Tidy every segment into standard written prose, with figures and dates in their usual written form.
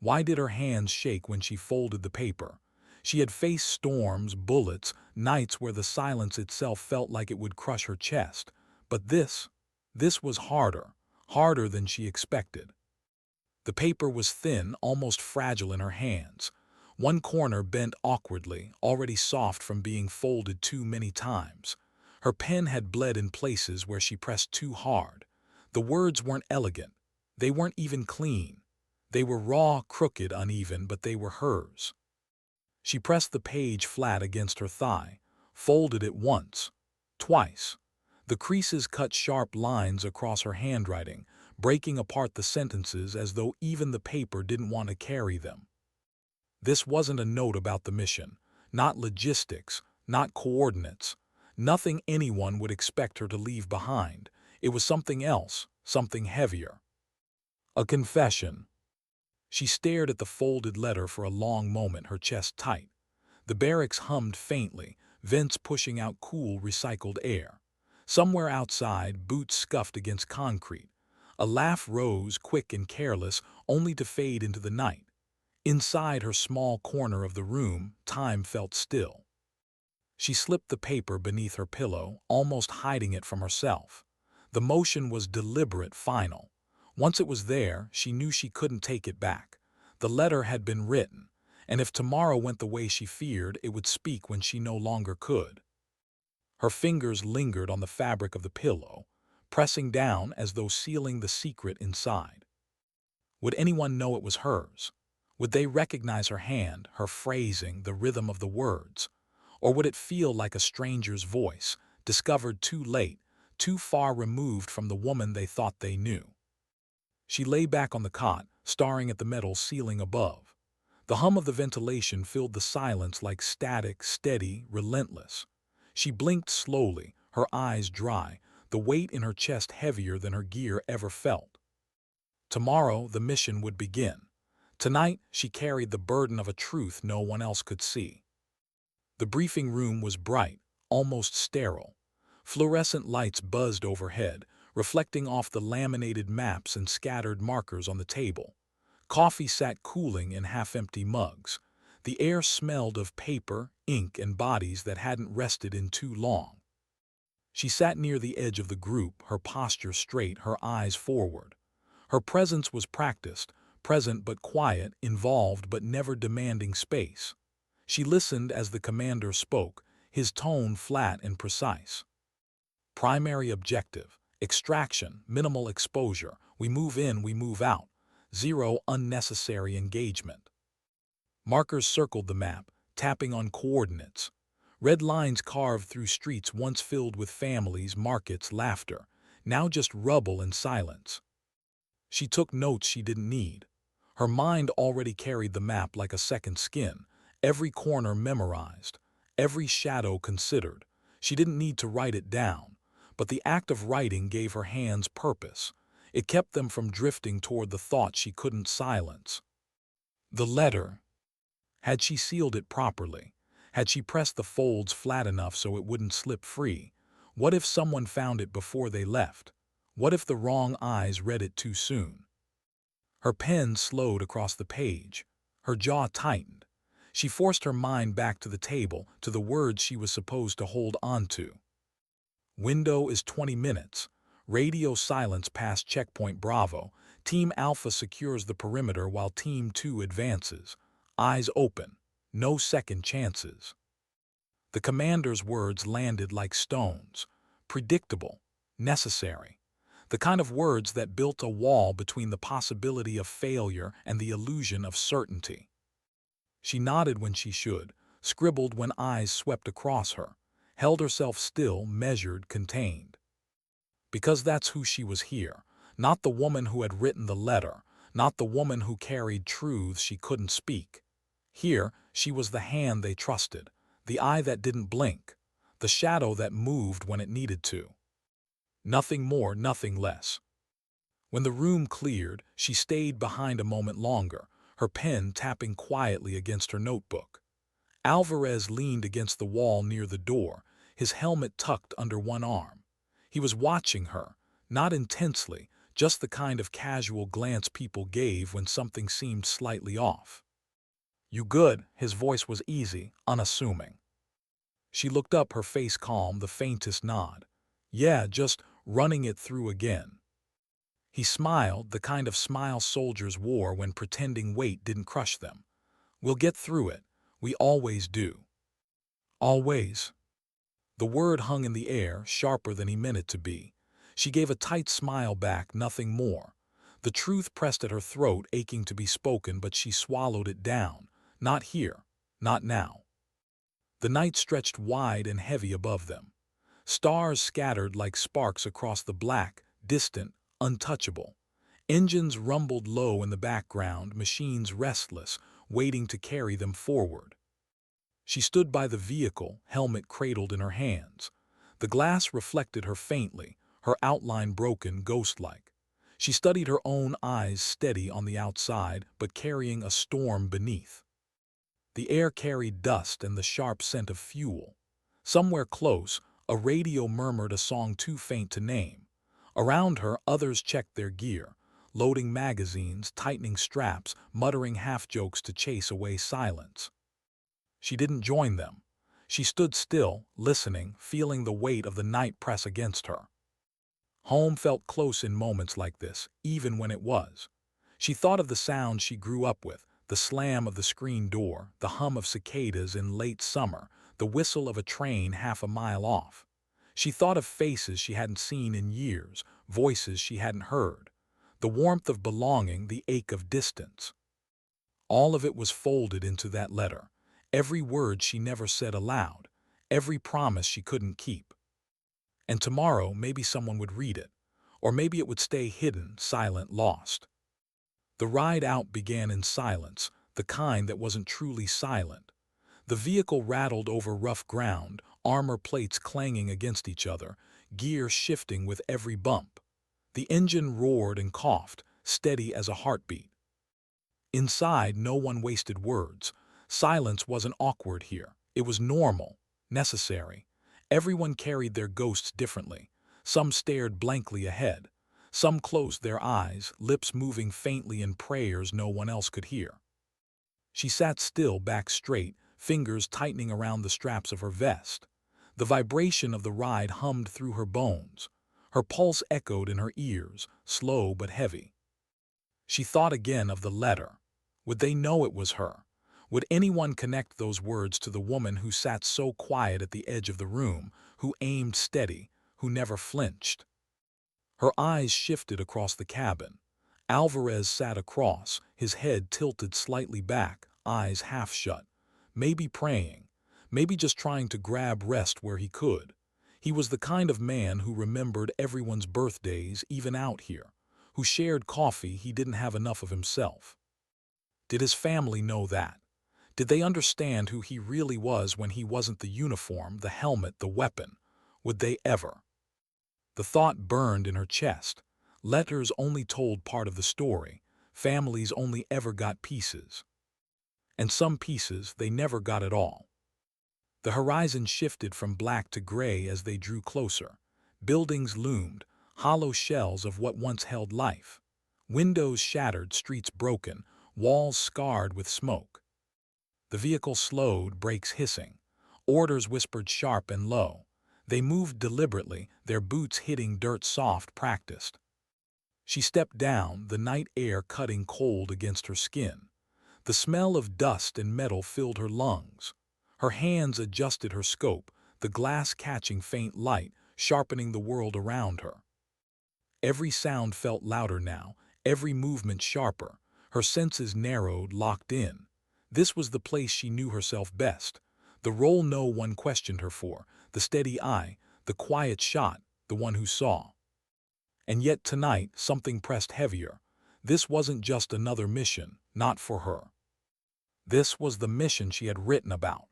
Why did her hands shake when she folded the paper? She had faced storms, bullets, nights where the silence itself felt like it would crush her chest. But this was harder, harder than she expected. The paper was thin, almost fragile in her hands. One corner bent awkwardly, already soft from being folded too many times. Her pen had bled in places where she pressed too hard. The words weren't elegant. They weren't even clean. They were raw, crooked, uneven, but they were hers. She pressed the page flat against her thigh, folded it once, twice. The creases cut sharp lines across her handwriting, breaking apart the sentences as though even the paper didn't want to carry them. This wasn't a note about the mission, not logistics, not coordinates, nothing anyone would expect her to leave behind. It was something else, something heavier. A confession. She stared at the folded letter for a long moment, her chest tight. The barracks hummed faintly, vents pushing out cool, recycled air. Somewhere outside, boots scuffed against concrete. A laugh rose, quick and careless, only to fade into the night. Inside her small corner of the room, time felt still. She slipped the paper beneath her pillow, almost hiding it from herself. The motion was deliberate, final. Once it was there, she knew she couldn't take it back. The letter had been written, and if tomorrow went the way she feared, it would speak when she no longer could. Her fingers lingered on the fabric of the pillow, pressing down as though sealing the secret inside. Would anyone know it was hers? Would they recognize her hand, her phrasing, the rhythm of the words? Or would it feel like a stranger's voice, discovered too late, too far removed from the woman they thought they knew? She lay back on the cot, staring at the metal ceiling above. The hum of the ventilation filled the silence like static, steady, relentless. She blinked slowly, her eyes dry, the weight in her chest heavier than her gear ever felt. Tomorrow, the mission would begin. Tonight, she carried the burden of a truth no one else could see. The briefing room was bright, almost sterile. Fluorescent lights buzzed overhead, reflecting off the laminated maps and scattered markers on the table. Coffee sat cooling in half-empty mugs. The air smelled of paper, ink, and bodies that hadn't rested in too long. She sat near the edge of the group, her posture straight, her eyes forward. Her presence was practiced, present but quiet, involved but never demanding space. She listened as the commander spoke, his tone flat and precise. Primary objective, extraction, minimal exposure. We move in, we move out. Zero unnecessary engagement. Markers circled the map, tapping on coordinates. Red lines carved through streets once filled with families, markets, laughter, now just rubble and silence. She took notes she didn't need. Her mind already carried the map like a second skin, every corner memorized, every shadow considered. She didn't need to write it down, but the act of writing gave her hands purpose. It kept them from drifting toward the thought she couldn't silence. The letter. Had she sealed it properly? Had she pressed the folds flat enough so it wouldn't slip free? What if someone found it before they left? What if the wrong eyes read it too soon? Her pen slowed across the page. Her jaw tightened. She forced her mind back to the table, to the words she was supposed to hold onto. Window is 20 minutes. Radio silence past checkpoint Bravo. Team Alpha secures the perimeter while Team 2 advances. Eyes open. No second chances. The commander's words landed like stones. Predictable. Necessary. The kind of words that built a wall between the possibility of failure and the illusion of certainty. She nodded when she should, scribbled when eyes swept across her, held herself still, measured, contained. Because that's who she was here, not the woman who had written the letter, not the woman who carried truths she couldn't speak. Here, she was the hand they trusted, the eye that didn't blink, the shadow that moved when it needed to. Nothing more, nothing less. When the room cleared, she stayed behind a moment longer, her pen tapping quietly against her notebook. Alvarez leaned against the wall near the door, his helmet tucked under one arm. He was watching her, not intensely, just the kind of casual glance people gave when something seemed slightly off. "You good?" His voice was easy, unassuming. She looked up, her face calm, the faintest nod. "Yeah, just running it through again." He smiled, the kind of smile soldiers wore when pretending weight didn't crush them. "We'll get through it. We always do." "Always." The word hung in the air, sharper than he meant it to be. She gave a tight smile back, nothing more. The truth pressed at her throat, aching to be spoken, but she swallowed it down. Not here. Not now. The night stretched wide and heavy above them. Stars scattered like sparks across the black, distant, untouchable. Engines rumbled low in the background, machines restless, waiting to carry them forward. She stood by the vehicle, helmet cradled in her hands. The glass reflected her faintly, her outline broken, ghost-like. She studied her own eyes, steady on the outside, but carrying a storm beneath. The air carried dust and the sharp scent of fuel. Somewhere close, a radio murmured a song too faint to name. Around her, others checked their gear, loading magazines, tightening straps, muttering half-jokes to chase away silence. She didn't join them. She stood still, listening, feeling the weight of the night press against her. Home felt close in moments like this, even when it was. She thought of the sounds she grew up with, the slam of the screen door, the hum of cicadas in late summer, the whistle of a train half a mile off. She thought of faces she hadn't seen in years, voices she hadn't heard, the warmth of belonging, the ache of distance. All of it was folded into that letter, every word she never said aloud, every promise she couldn't keep. And tomorrow maybe someone would read it, or maybe it would stay hidden, silent, lost. The ride out began in silence, the kind that wasn't truly silent. The vehicle rattled over rough ground, armor plates clanging against each other, gear shifting with every bump. The engine roared and coughed, steady as a heartbeat. Inside, no one wasted words. Silence wasn't awkward here. It was normal, necessary. Everyone carried their ghosts differently. Some stared blankly ahead. Some closed their eyes, lips moving faintly in prayers no one else could hear. She sat still, back straight, fingers tightening around the straps of her vest. The vibration of the ride hummed through her bones. Her pulse echoed in her ears, slow but heavy. She thought again of the letter. Would they know it was her? Would anyone connect those words to the woman who sat so quiet at the edge of the room, who aimed steady, who never flinched? Her eyes shifted across the cabin. Alvarez sat across, his head tilted slightly back, eyes half shut. Maybe praying, maybe just trying to grab rest where he could. He was the kind of man who remembered everyone's birthdays, even out here, who shared coffee he didn't have enough of himself. Did his family know that? Did they understand who he really was when he wasn't the uniform, the helmet, the weapon? Would they ever? The thought burned in her chest. Letters only told part of the story. Families only ever got pieces. And some pieces they never got at all. The horizon shifted from black to gray as they drew closer. Buildings loomed, hollow shells of what once held life. Windows shattered, streets broken, walls scarred with smoke. The vehicle slowed, brakes hissing. Orders whispered sharp and low. They moved deliberately, their boots hitting dirt soft, practiced. She stepped down, the night air cutting cold against her skin. The smell of dust and metal filled her lungs. Her hands adjusted her scope, the glass catching faint light, sharpening the world around her. Every sound felt louder now, every movement sharper. Her senses narrowed, locked in. This was the place she knew herself best. The role no one questioned her for, the steady eye, the quiet shot, the one who saw. And yet tonight, something pressed heavier. This wasn't just another mission, not for her. This was the mission she had written about.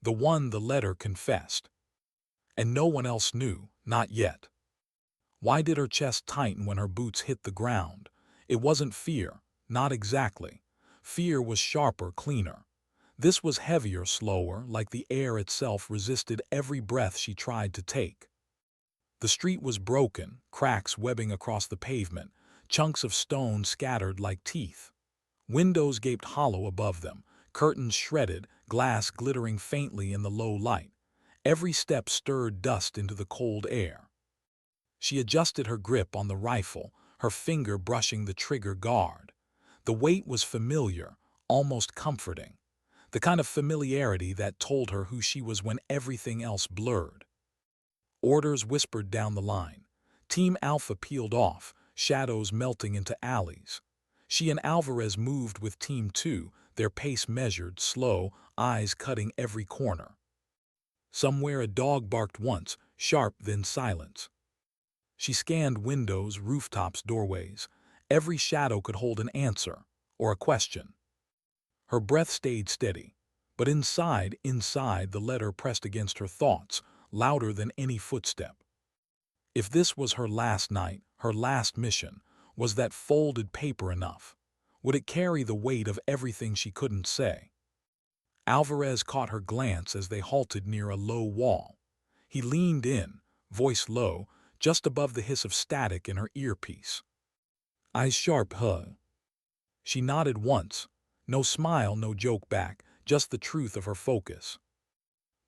The one the letter confessed. And no one else knew, not yet. Why did her chest tighten when her boots hit the ground? It wasn't fear, not exactly. Fear was sharper, cleaner. This was heavier, slower, like the air itself resisted every breath she tried to take. The street was broken, cracks webbing across the pavement, chunks of stone scattered like teeth. Windows gaped hollow above them, curtains shredded, glass glittering faintly in the low light. Every step stirred dust into the cold air. She adjusted her grip on the rifle, her finger brushing the trigger guard. The weight was familiar, almost comforting. The kind of familiarity that told her who she was when everything else blurred. Orders whispered down the line. Team Alpha peeled off, shadows melting into alleys. She and Alvarez moved with Team 2, their pace measured, slow, eyes cutting every corner. Somewhere a dog barked once, sharp then silence. She scanned windows, rooftops, doorways. Every shadow could hold an answer, or a question. Her breath stayed steady, but inside, the letter pressed against her thoughts, louder than any footstep. If this was her last night, her last mission, was that folded paper enough? Would it carry the weight of everything she couldn't say? Alvarez caught her glance as they halted near a low wall. He leaned in, voice low, just above the hiss of static in her earpiece. Eyes sharp, huh? She nodded once. No smile, no joke back, just the truth of her focus.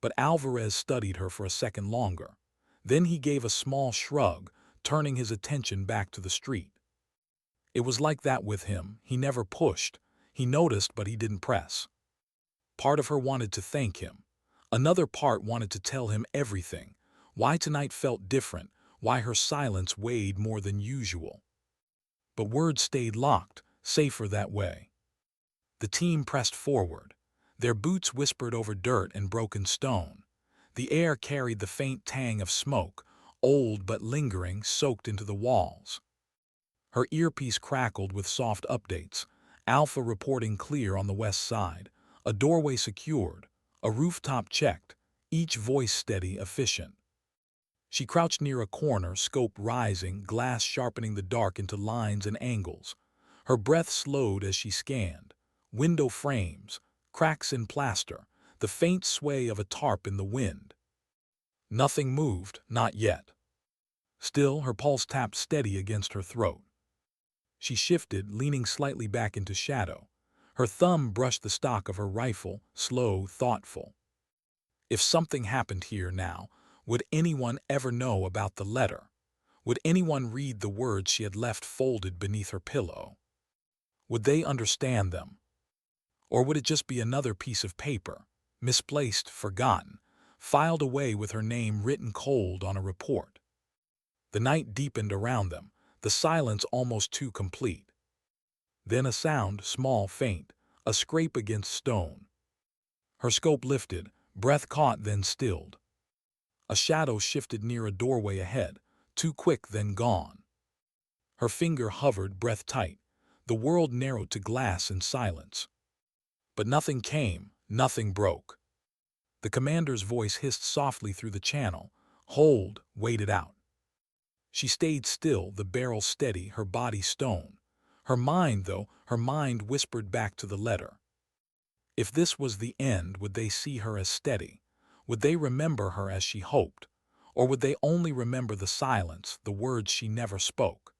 But Alvarez studied her for a second longer. Then he gave a small shrug, turning his attention back to the street. It was like that with him. He never pushed. He noticed, but he didn't press. Part of her wanted to thank him. Another part wanted to tell him everything. Why tonight felt different, why her silence weighed more than usual. But words stayed locked, safer that way. The team pressed forward. Their boots whispered over dirt and broken stone. The air carried the faint tang of smoke, old but lingering, soaked into the walls. Her earpiece crackled with soft updates. Alpha reporting clear on the west side. A doorway secured. A rooftop checked. Each voice steady, efficient. She crouched near a corner, scope rising, glass sharpening the dark into lines and angles. Her breath slowed as she scanned. Window frames, cracks in plaster, the faint sway of a tarp in the wind. Nothing moved, not yet. Still, her pulse tapped steady against her throat. She shifted, leaning slightly back into shadow. Her thumb brushed the stock of her rifle, slow, thoughtful. If something happened here now, would anyone ever know about the letter? Would anyone read the words she had left folded beneath her pillow? Would they understand them? Or would it just be another piece of paper, misplaced, forgotten, filed away with her name written cold on a report? The night deepened around them, the silence almost too complete. Then a sound, small, faint, a scrape against stone. Her scope lifted, breath caught then stilled. A shadow shifted near a doorway ahead, too quick then gone. Her finger hovered, breath tight. The world narrowed to glass and silence. But nothing came, nothing broke. The commander's voice hissed softly through the channel. Hold, wait it out. She stayed still, the barrel steady, her body stone. Her mind whispered back to the letter. If this was the end, would they see her as steady? Would they remember her as she hoped? Or would they only remember the silence, the words she never spoke?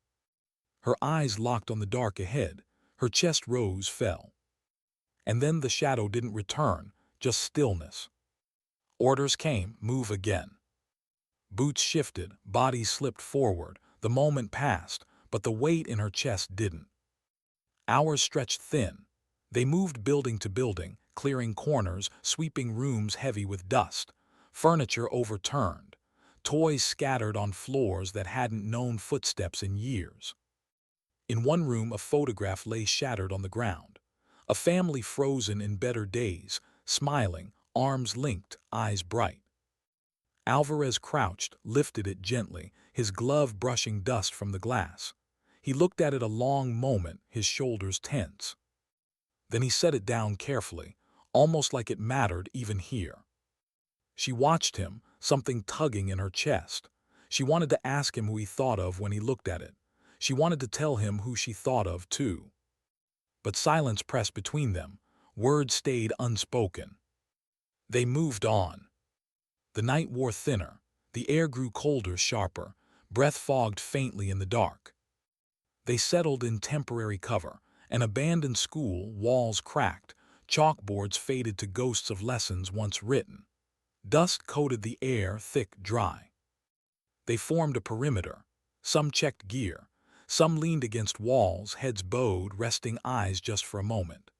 Her eyes locked on the dark ahead. Her chest rose, fell. And then the shadow didn't return, just stillness. Orders came, move again. Boots shifted, bodies slipped forward. The moment passed, but the weight in her chest didn't. Hours stretched thin. They moved building to building, clearing corners, sweeping rooms heavy with dust. Furniture overturned. Toys scattered on floors that hadn't known footsteps in years. In one room, a photograph lay shattered on the ground. A family frozen in better days, smiling, arms linked, eyes bright. Alvarez crouched, lifted it gently, his glove brushing dust from the glass. He looked at it a long moment, his shoulders tense. Then he set it down carefully, almost like it mattered even here. She watched him, something tugging in her chest. She wanted to ask him who he thought of when he looked at it. She wanted to tell him who she thought of, too. But silence pressed between them. Words stayed unspoken. They moved on. The night wore thinner. The air grew colder, sharper, breath fogged faintly in the dark. They settled in temporary cover, an abandoned school, walls cracked, chalkboards faded to ghosts of lessons once written. Dust coated the air, thick, dry. They formed a perimeter. Some checked gear. Some leaned against walls, heads bowed, resting eyes just for a moment.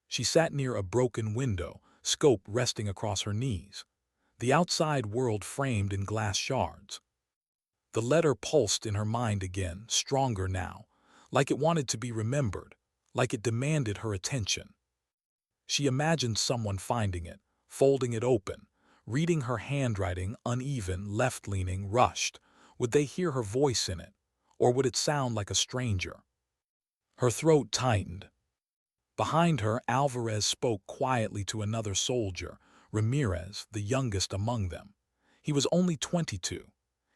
She sat near a broken window, scope resting across her knees. The outside world framed in glass shards. The letter pulsed in her mind again, stronger now, like it wanted to be remembered, like it demanded her attention. She imagined someone finding it, folding it open, reading her handwriting, uneven, left-leaning, rushed. Would they hear her voice in it, or would it sound like a stranger? Her throat tightened. Behind her, Alvarez spoke quietly to another soldier, Ramirez, the youngest among them. He was only 22.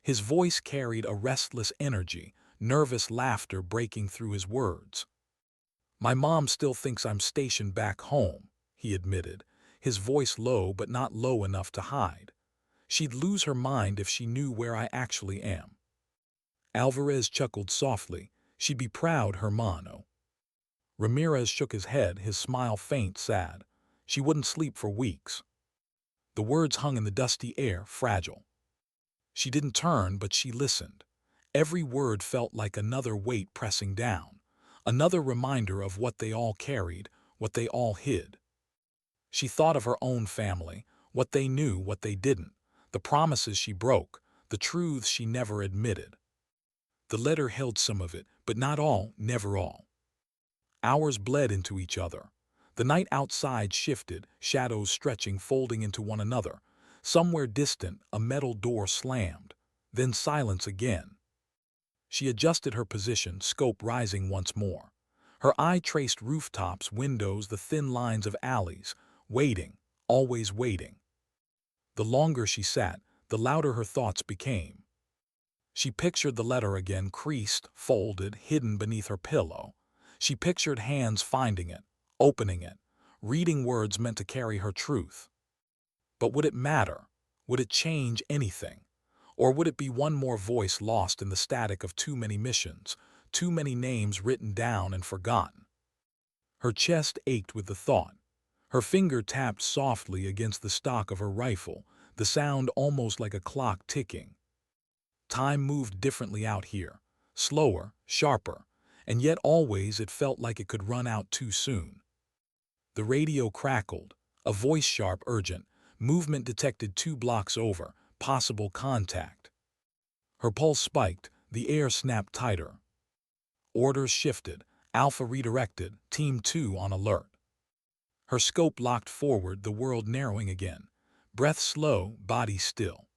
His voice carried a restless energy, nervous laughter breaking through his words. "My mom still thinks I'm stationed back home," he admitted, his voice low but not low enough to hide. "She'd lose her mind if she knew where I actually am." Alvarez chuckled softly. "She'd be proud, hermano." Ramirez shook his head, his smile faint, sad. "She wouldn't sleep for weeks." The words hung in the dusty air, fragile. She didn't turn, but she listened. Every word felt like another weight pressing down, another reminder of what they all carried, what they all hid. She thought of her own family, what they knew, what they didn't, the promises she broke, the truths she never admitted. The letter held some of it, but not all, never all. Hours bled into each other. The night outside shifted, shadows stretching, folding into one another. Somewhere distant, a metal door slammed. Then silence again. She adjusted her position, scope rising once more. Her eye traced rooftops, windows, the thin lines of alleys, waiting, always waiting. The longer she sat, the louder her thoughts became. She pictured the letter again, creased, folded, hidden beneath her pillow. She pictured hands finding it, opening it, reading words meant to carry her truth. But would it matter? Would it change anything? Or would it be one more voice lost in the static of too many missions, too many names written down and forgotten? Her chest ached with the thought. Her finger tapped softly against the stock of her rifle, the sound almost like a clock ticking. Time moved differently out here, slower, sharper, and yet always it felt like it could run out too soon. The radio crackled, a voice sharp, urgent, movement detected 2 blocks over, possible contact. Her pulse spiked, the air snapped tighter. Orders shifted, Alpha redirected, Team 2 on alert. Her scope locked forward, the world narrowing again. Breath slow, body still.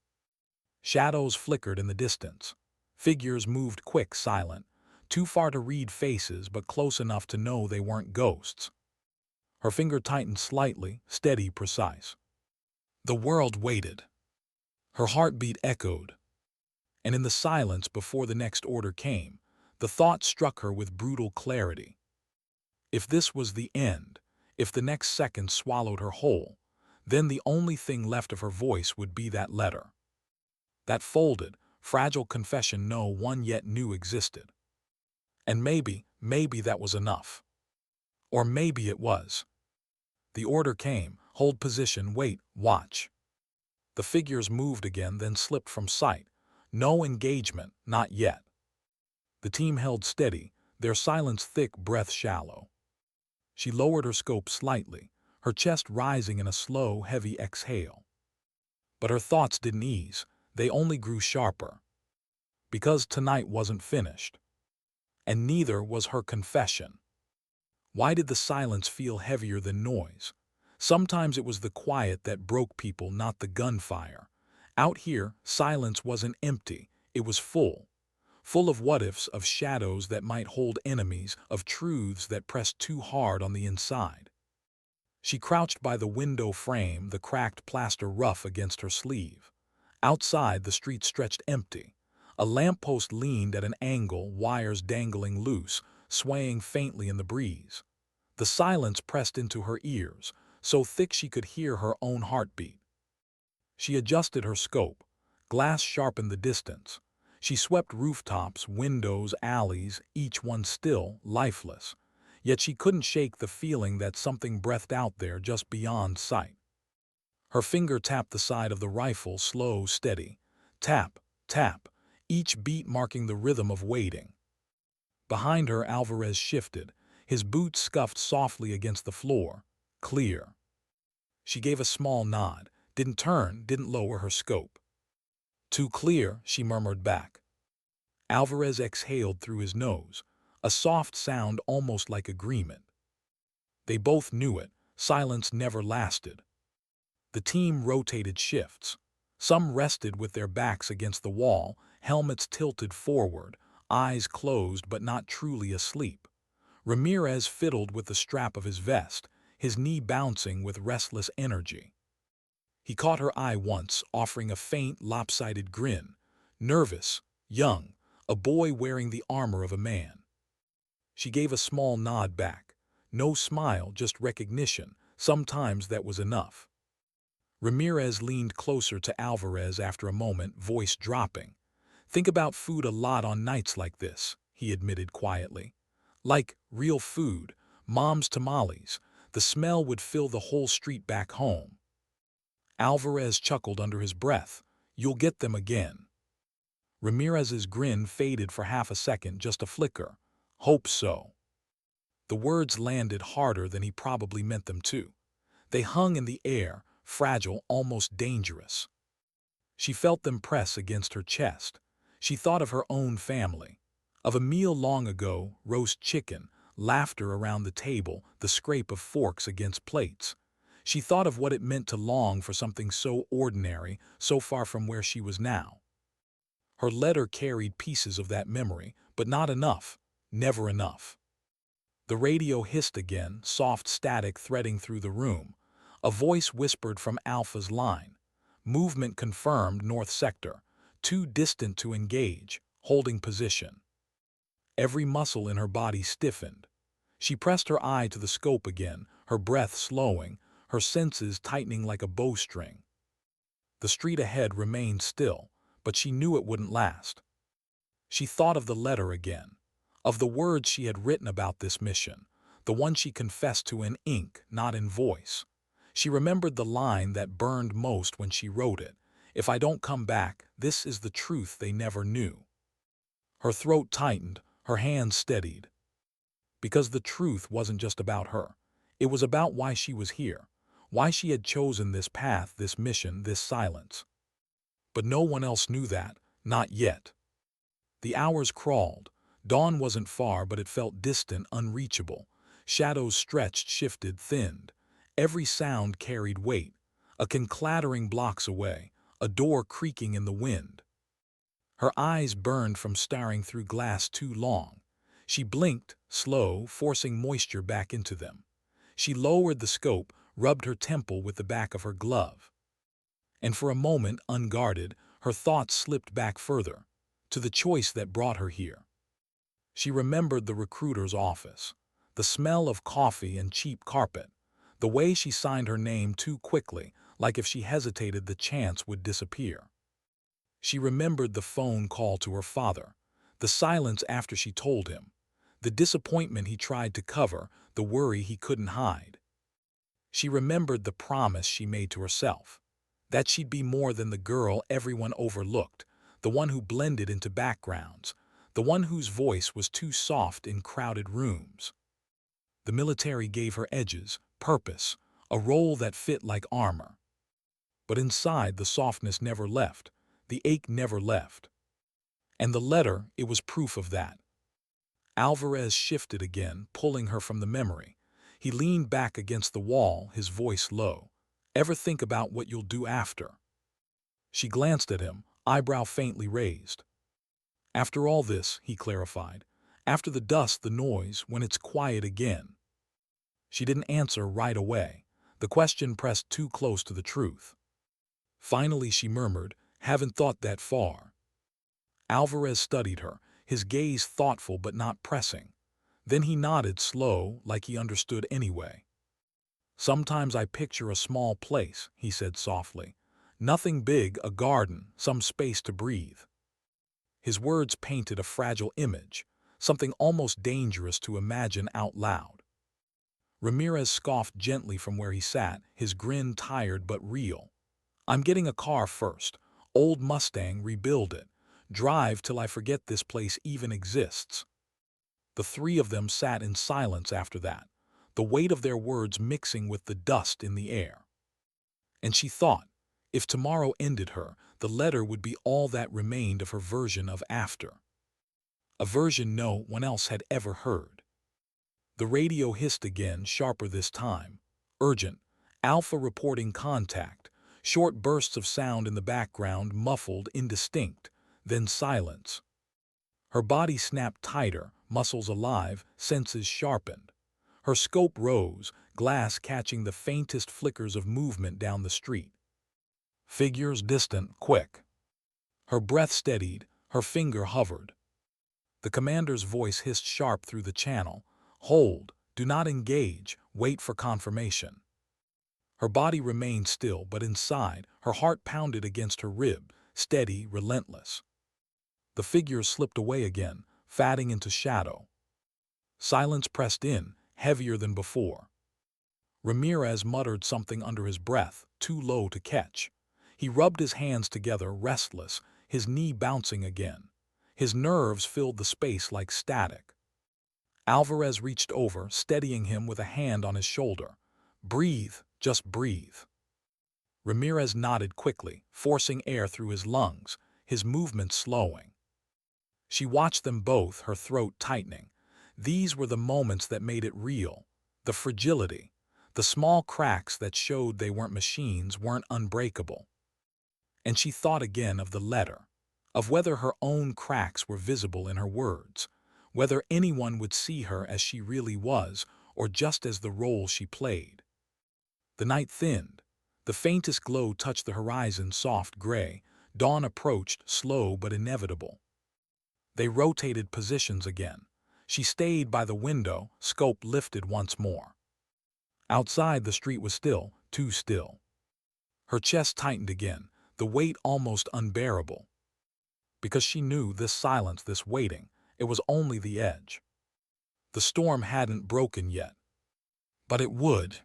Shadows flickered in the distance. Figures moved quick, silent, too far to read faces but close enough to know they weren't ghosts. Her finger tightened slightly, steady, precise. The world waited. Her heartbeat echoed. And in the silence before the next order came, the thought struck her with brutal clarity. If this was the end, if the next second swallowed her whole, then the only thing left of her voice would be that letter. That folded, fragile confession no one yet knew existed. And maybe that was enough. Or maybe it was. The order came, hold position, wait, watch. The figures moved again, then slipped from sight. No engagement, not yet. The team held steady, their silence thick, breath shallow. She lowered her scope slightly, her chest rising in a slow, heavy exhale. But her thoughts didn't ease, they only grew sharper. Because tonight wasn't finished. And neither was her confession. Why did the silence feel heavier than noise? Sometimes it was the quiet that broke people, not the gunfire. Out here, silence wasn't empty, it was full. Full of what-ifs, of shadows that might hold enemies, of truths that pressed too hard on the inside. She crouched by the window frame, the cracked plaster rough against her sleeve. Outside, the street stretched empty. A lamppost leaned at an angle, wires dangling loose, swaying faintly in the breeze. The silence pressed into her ears, so thick she could hear her own heartbeat. She adjusted her scope, Glass sharpened the distance. She swept rooftops, windows, alleys, each one still, lifeless. Yet she couldn't shake the feeling that something breathed out there just beyond sight. Her finger tapped the side of the rifle, slow, steady. Tap, tap, each beat marking the rhythm of waiting. Behind her, Alvarez shifted. His boots scuffed softly against the floor. Clear. She gave a small nod, didn't turn, didn't lower her scope. Too clear, she murmured back. Alvarez exhaled through his nose, a soft sound almost like agreement. They both knew it. Silence never lasted. The team rotated shifts. Some rested with their backs against the wall, helmets tilted forward, eyes closed but not truly asleep. Ramirez fiddled with the strap of his vest, his knee bouncing with restless energy. He caught her eye once, offering a faint, lopsided grin. Nervous, young, a boy wearing the armor of a man. She gave a small nod back. No smile, just recognition. Sometimes that was enough. Ramirez leaned closer to Alvarez after a moment, voice dropping. Think about food a lot on nights like this, he admitted quietly. Like real food, mom's tamales. The smell would fill the whole street back home. Alvarez chuckled under his breath. You'll get them again. Ramirez's grin faded for half a second, just a flicker. Hope so. The words landed harder than he probably meant them to. They hung in the air, fragile, almost dangerous. She felt them press against her chest. She thought of her own family, of a meal long ago, roast chicken, laughter around the table, the scrape of forks against plates. She thought of what it meant to long for something so ordinary, so far from where she was now. Her letter carried pieces of that memory, but not enough, never enough. The radio hissed again, soft static threading through the room. A voice whispered from Alpha's line. Movement confirmed, north sector. Too distant to engage, holding position. Every muscle in her body stiffened. She pressed her eye to the scope again, her breath slowing, her senses tightening like a bowstring. The street ahead remained still, but she knew it wouldn't last. She thought of the letter again, of the words she had written about this mission, the one she confessed to in ink, not in voice. She remembered the line that burned most when she wrote it. If I don't come back, this is the truth they never knew. Her throat tightened, her hands steadied. Because the truth wasn't just about her. It was about why she was here, why she had chosen this path, this mission, this silence. But no one else knew that, not yet. The hours crawled. Dawn wasn't far, but it felt distant, unreachable. Shadows stretched, shifted, thinned. Every sound carried weight. A clattering blocks away, a door creaking in the wind. Her eyes burned from staring through glass too long. She blinked, slow, forcing moisture back into them. She lowered the scope, rubbed her temple with the back of her glove. And for a moment, unguarded, her thoughts slipped back further, to the choice that brought her here. She remembered the recruiter's office, the smell of coffee and cheap carpet, the way she signed her name too quickly, like if she hesitated the chance would disappear. She remembered the phone call to her father, the silence after she told him, the disappointment he tried to cover, the worry he couldn't hide. She remembered the promise she made to herself, that she'd be more than the girl everyone overlooked, the one who blended into backgrounds, the one whose voice was too soft in crowded rooms. The military gave her edges, purpose, a role that fit like armor. But inside, the softness never left, the ache never left. And the letter, it was proof of that. Alvarez shifted again, pulling her from the memory. He leaned back against the wall, his voice low. Ever think about what you'll do after? She glanced at him, eyebrow faintly raised. After all this, he clarified. After the dust, the noise, when it's quiet again. She didn't answer right away. The question pressed too close to the truth. Finally, she murmured, haven't thought that far. Alvarez studied her, his gaze thoughtful but not pressing. Then he nodded slow, like he understood anyway. Sometimes I picture a small place, he said softly. Nothing big, a garden, some space to breathe. His words painted a fragile image, something almost dangerous to imagine out loud. Ramirez scoffed gently from where he sat, his grin tired but real. I'm getting a car first. Old Mustang, rebuild it. Drive till I forget this place even exists. The three of them sat in silence after that, the weight of their words mixing with the dust in the air. And she thought, if tomorrow ended her, the letter would be all that remained of her version of after. A version no one else had ever heard. The radio hissed again, sharper this time. Urgent. Alpha reporting contact. Short bursts of sound in the background, muffled, indistinct. Then silence. Her body snapped tighter, muscles alive, senses sharpened. Her scope rose, glass catching the faintest flickers of movement down the street. Figures distant, quick. Her breath steadied, her finger hovered. The commander's voice hissed sharp through the channel. Hold, do not engage, wait for confirmation. Her body remained still, but inside, her heart pounded against her rib, steady, relentless. The figures slipped away again, fading into shadow. Silence pressed in, heavier than before. Ramirez muttered something under his breath, too low to catch. He rubbed his hands together, restless, his knee bouncing again. His nerves filled the space like static. Alvarez reached over, steadying him with a hand on his shoulder. Breathe, just breathe. Ramirez nodded quickly, forcing air through his lungs, his movements slowing. She watched them both, her throat tightening. These were the moments that made it real. The fragility, the small cracks that showed they weren't machines, weren't unbreakable. And she thought again of the letter, of whether her own cracks were visible in her words, whether anyone would see her as she really was, or just as the role she played. The night thinned. The faintest glow touched the horizon, soft gray. Dawn approached, slow but inevitable. They rotated positions again. She stayed by the window, scope lifted once more. Outside, the street was still, too still. Her chest tightened again, the weight almost unbearable. Because she knew this silence, this waiting, it was only the edge. The storm hadn't broken yet. But it would.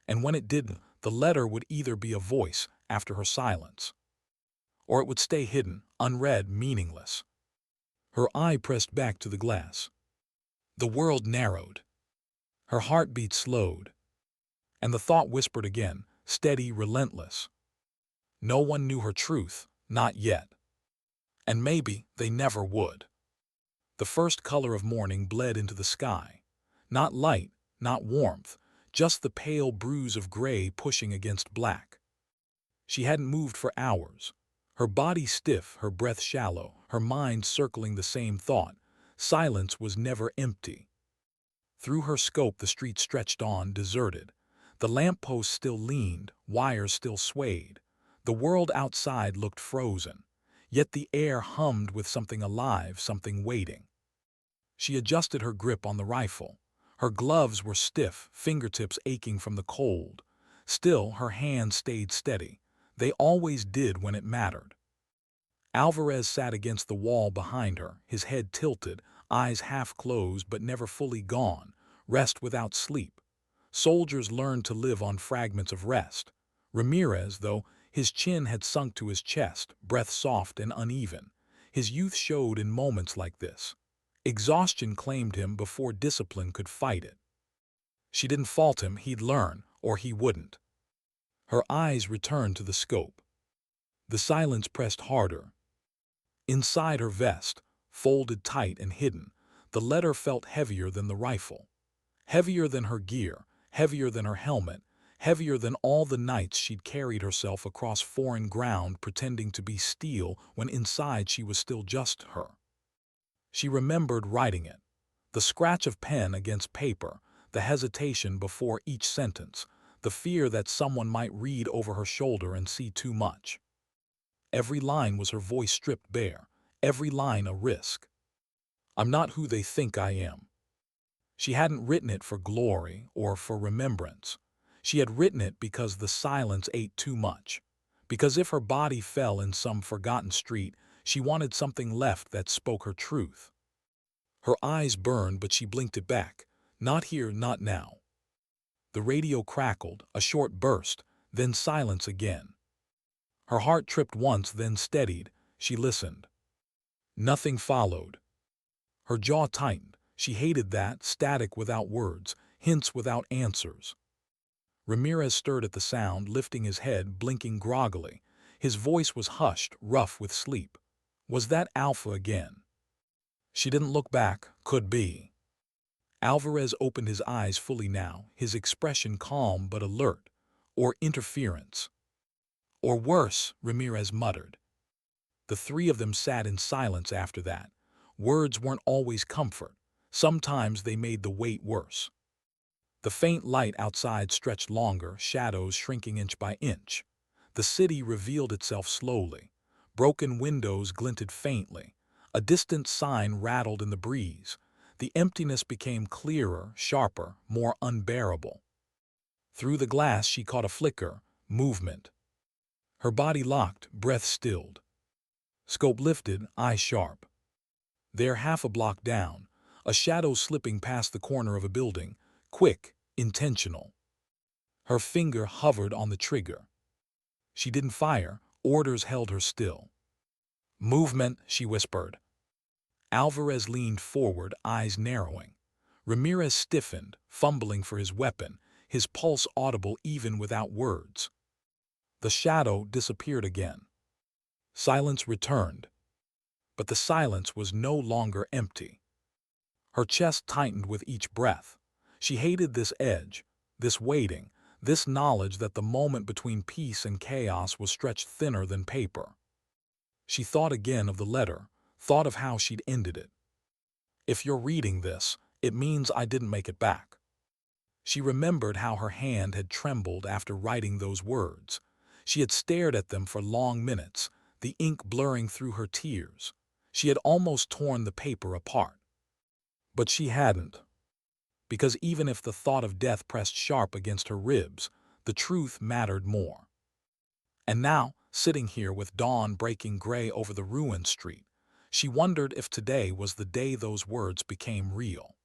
And when it didn't, the letter would either be a voice after her silence, or it would stay hidden, unread, meaningless. Her eye pressed back to the glass. The world narrowed. Her heartbeat slowed. And the thought whispered again, steady, relentless. No one knew her truth, not yet. And maybe they never would. The first color of morning bled into the sky. Not light, not warmth, just the pale bruise of gray pushing against black. She hadn't moved for hours. Her body stiff, her breath shallow, her mind circling the same thought. Silence was never empty. Through her scope the street stretched on, deserted. The lamppost still leaned, wires still swayed. The world outside looked frozen. Yet the air hummed with something alive, something waiting. She adjusted her grip on the rifle. Her gloves were stiff, fingertips aching from the cold. Still, her hands stayed steady. They always did when it mattered. Alvarez sat against the wall behind her, his head tilted, eyes half closed but never fully gone, rest without sleep. Soldiers learned to live on fragments of rest. Ramirez, though, his chin had sunk to his chest, breath soft and uneven. His youth showed in moments like this. Exhaustion claimed him before discipline could fight it. She didn't fault him, he'd learn, or he wouldn't. Her eyes returned to the scope. The silence pressed harder. Inside her vest, folded tight and hidden, the letter felt heavier than the rifle. Heavier than her gear, heavier than her helmet, heavier than all the nights she'd carried herself across foreign ground pretending to be steel when inside she was still just her. She remembered writing it. The scratch of pen against paper, the hesitation before each sentence, the fear that someone might read over her shoulder and see too much. Every line was her voice stripped bare, every line a risk. I'm not who they think I am. She hadn't written it for glory or for remembrance. She had written it because the silence ate too much, Because if her body fell in some forgotten street, she wanted something left that spoke her truth. Her eyes burned, but she blinked it back. Not here, not now. The radio crackled, a short burst, then silence again. Her heart tripped once, then steadied. She listened. Nothing followed. Her jaw tightened. She hated that, static without words, hints without answers. Ramirez stirred at the sound, lifting his head, blinking groggily. His voice was hushed, rough with sleep. Was that Alpha again? She didn't look back. Could be. Alvarez opened his eyes fully now, his expression calm but alert. Or interference. Or worse, Ramirez muttered. The three of them sat in silence after that. Words weren't always comfort. Sometimes they made the wait worse. The faint light outside stretched longer, shadows shrinking inch by inch. The city revealed itself slowly. Broken windows glinted faintly. A distant sign rattled in the breeze. The emptiness became clearer, sharper, more unbearable. Through the glass she caught a flicker, movement. Her body locked, breath stilled. Scope lifted, eye sharp. There, half a block down, a shadow slipping past the corner of a building, quick, intentional. Her finger hovered on the trigger. She didn't fire, orders held her still. Movement, she whispered. Alvarez leaned forward, eyes narrowing. Ramirez stiffened, fumbling for his weapon, his pulse audible even without words. The shadow disappeared again. Silence returned. But the silence was no longer empty. Her chest tightened with each breath. She hated this edge, this waiting, this knowledge that the moment between peace and chaos was stretched thinner than paper. She thought again of the letter, thought of how she'd ended it. If you're reading this, it means I didn't make it back. She remembered how her hand had trembled after writing those words. She had stared at them for long minutes, the ink blurring through her tears. She had almost torn the paper apart. But she hadn't. Because even if the thought of death pressed sharp against her ribs, the truth mattered more. And now, sitting here with dawn breaking gray over the ruined street, she wondered if today was the day those words became real.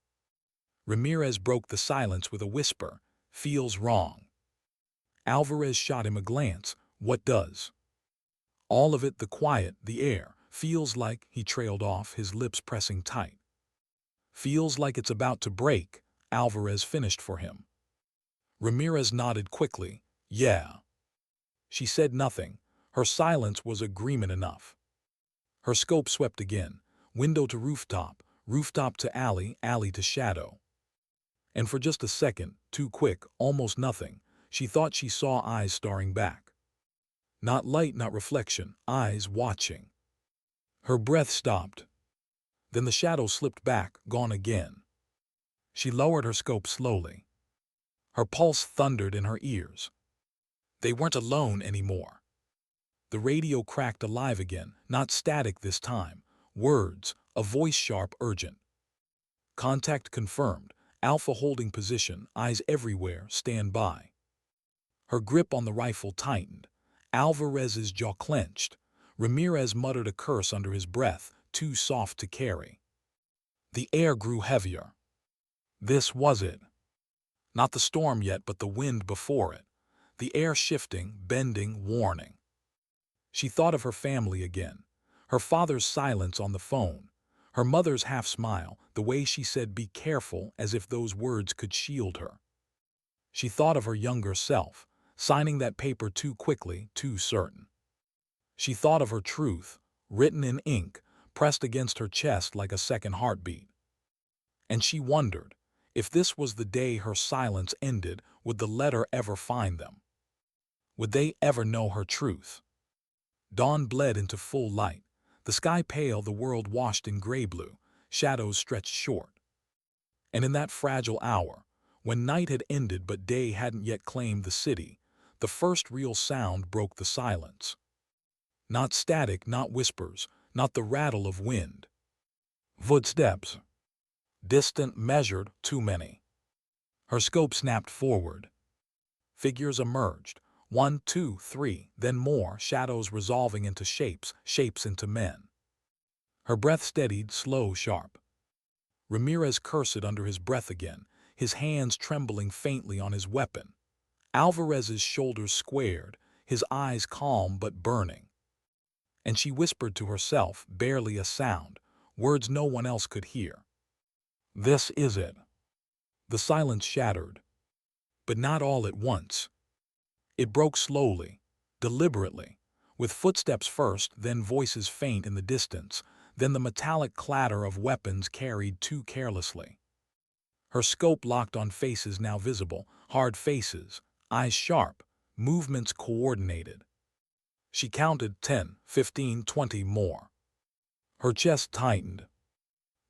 Ramirez broke the silence with a whisper, "Feels wrong." Alvarez shot him a glance. "What does?" "All of it, the quiet, the air. Feels like," he trailed off, his lips pressing tight. "Feels like it's about to break," Alvarez finished for him. Ramirez nodded quickly. "Yeah." She said nothing. Her silence was agreement enough. Her scope swept again, window to rooftop, rooftop to alley, alley to shadow. And for just a second, too quick, almost nothing, she thought she saw eyes staring back. Not light, not reflection, eyes watching. Her breath stopped. Then the shadow slipped back, gone again. She lowered her scope slowly. Her pulse thundered in her ears. They weren't alone anymore. The radio cracked alive again, not static this time. Words, a voice sharp, urgent. Contact confirmed. Alpha holding position, eyes everywhere, stand by. Her grip on the rifle tightened. Alvarez's jaw clenched. Ramirez muttered a curse under his breath, too soft to carry. The air grew heavier. This was it. Not the storm yet, but the wind before it. The air shifting, bending, warning. She thought of her family again. Her father's silence on the phone. Her mother's half-smile, the way she said "be careful," as if those words could shield her. She thought of her younger self, signing that paper too quickly, too certain. She thought of her truth, written in ink, pressed against her chest like a second heartbeat. And she wondered, if this was the day her silence ended, would the letter ever find them? Would they ever know her truth? Dawn bled into full light. The sky pale, the world washed in gray-blue, shadows stretched short. And in that fragile hour, when night had ended but day hadn't yet claimed the city, the first real sound broke the silence. Not static, not whispers, not the rattle of wind. Footsteps. Distant, measured, too many. Her scope snapped forward. Figures emerged, One, two, three, then more, shadows resolving into shapes, shapes into men. Her breath steadied, slow, sharp. Ramirez cursed under his breath again, his hands trembling faintly on his weapon. Alvarez's shoulders squared, his eyes calm but burning. And she whispered to herself, barely a sound, words no one else could hear. "This is it." The silence shattered, but not all at once. It broke slowly, deliberately, with footsteps first, then voices faint in the distance, then the metallic clatter of weapons carried too carelessly. Her scope locked on faces now visible, hard faces, eyes sharp, movements coordinated. She counted 10, 15, 20 more. Her chest tightened.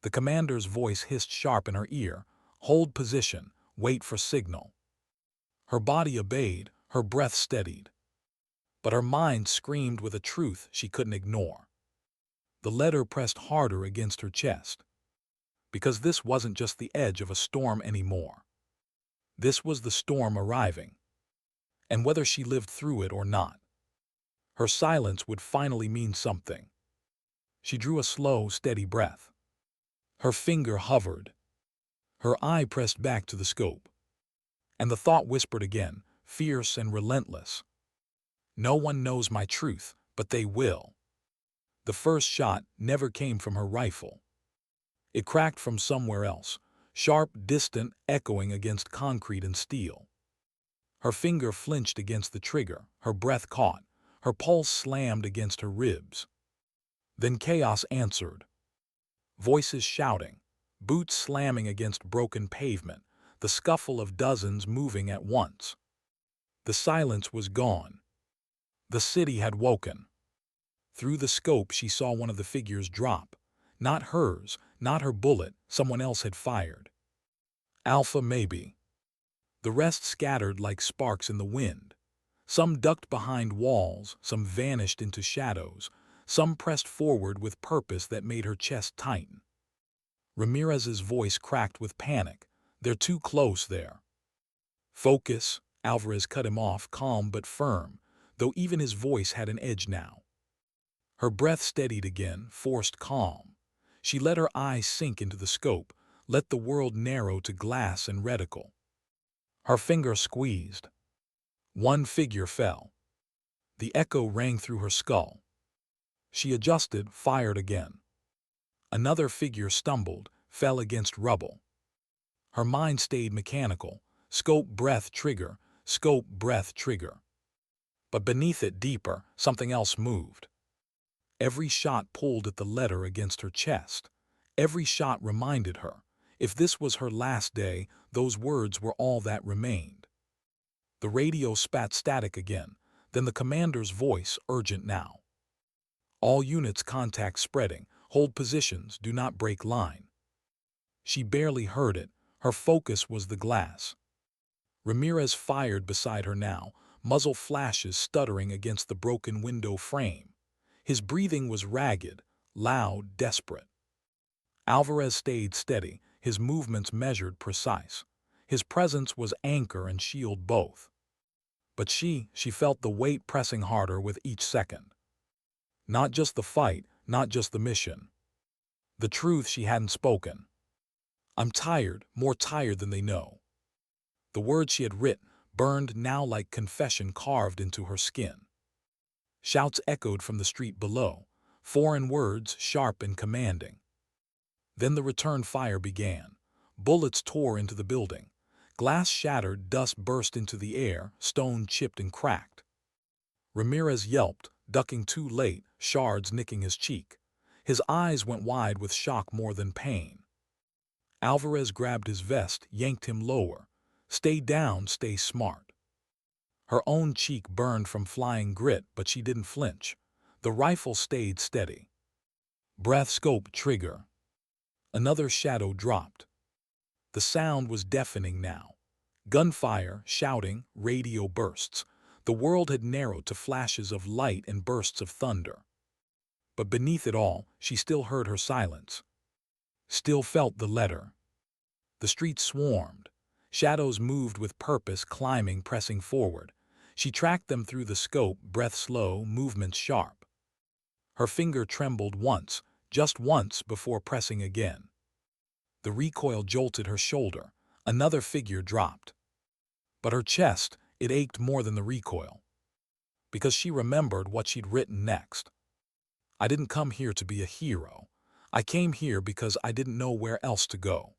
The commander's voice hissed sharp in her ear, "Hold position, wait for signal." Her body obeyed, her breath steadied. But her mind screamed with a truth she couldn't ignore. The letter pressed harder against her chest. Because this wasn't just the edge of a storm anymore. This was the storm arriving. And whether she lived through it or not, her silence would finally mean something. She drew a slow, steady breath. Her finger hovered. Her eye pressed back to the scope. And the thought whispered again, fierce and relentless. "No one knows my truth, but they will." The first shot never came from her rifle. It cracked from somewhere else, sharp, distant, echoing against concrete and steel. Her finger flinched against the trigger, her breath caught, her pulse slammed against her ribs. Then chaos answered. Voices shouting, boots slamming against broken pavement, the scuffle of dozens moving at once. The silence was gone. The city had woken. Through the scope she saw one of the figures drop. Not hers, not her bullet, someone else had fired. Alpha maybe. The rest scattered like sparks in the wind. Some ducked behind walls, some vanished into shadows, some pressed forward with purpose that made her chest tighten. Ramirez's voice cracked with panic. "They're too close there." "Focus," Alvarez cut him off, calm but firm, though even his voice had an edge now. Her breath steadied again, forced calm. She let her eyes sink into the scope, let the world narrow to glass and reticle. Her finger squeezed. One figure fell. The echo rang through her skull. She adjusted, fired again. Another figure stumbled, fell against rubble. Her mind stayed mechanical. Scope, breath, trigger. Scope, breath, trigger. But beneath it, deeper, something else moved. Every shot pulled at the letter against her chest. Every shot reminded her, if this was her last day, those words were all that remained. The radio spat static again, then the commander's voice, urgent now. "All units, contact spreading. Hold positions, do not break line." She barely heard it. Her focus was the glass. Ramirez fired beside her now, muzzle flashes stuttering against the broken window frame. His breathing was ragged, loud, desperate. Alvarez stayed steady, his movements measured, precise. His presence was anchor and shield both. But she felt the weight pressing harder with each second. Not just the fight, not just the mission. The truth she hadn't spoken. "I'm tired, more tired than they know." The words she had written burned now like confession carved into her skin. Shouts echoed from the street below, foreign words sharp and commanding. Then the return fire began. Bullets tore into the building. Glass shattered, dust burst into the air, stone chipped and cracked. Ramirez yelped, ducking too late, shards nicking his cheek. His eyes went wide with shock more than pain. Alvarez grabbed his vest, yanked him lower. "Stay down, stay smart." Her own cheek burned from flying grit, but she didn't flinch. The rifle stayed steady. Breath, scope, trigger. Another shadow dropped. The sound was deafening now. Gunfire, shouting, radio bursts. The world had narrowed to flashes of light and bursts of thunder. But beneath it all, she still heard her silence. Still felt the letter. The streets swarmed. Shadows moved with purpose, climbing, pressing forward. She tracked them through the scope, breath slow, movements sharp. Her finger trembled once, just once before pressing again. The recoil jolted her shoulder. Another figure dropped. But her chest, it ached more than the recoil. Because she remembered what she'd written next. I didn't come here to be a hero. I came here because I didn't know where else to go.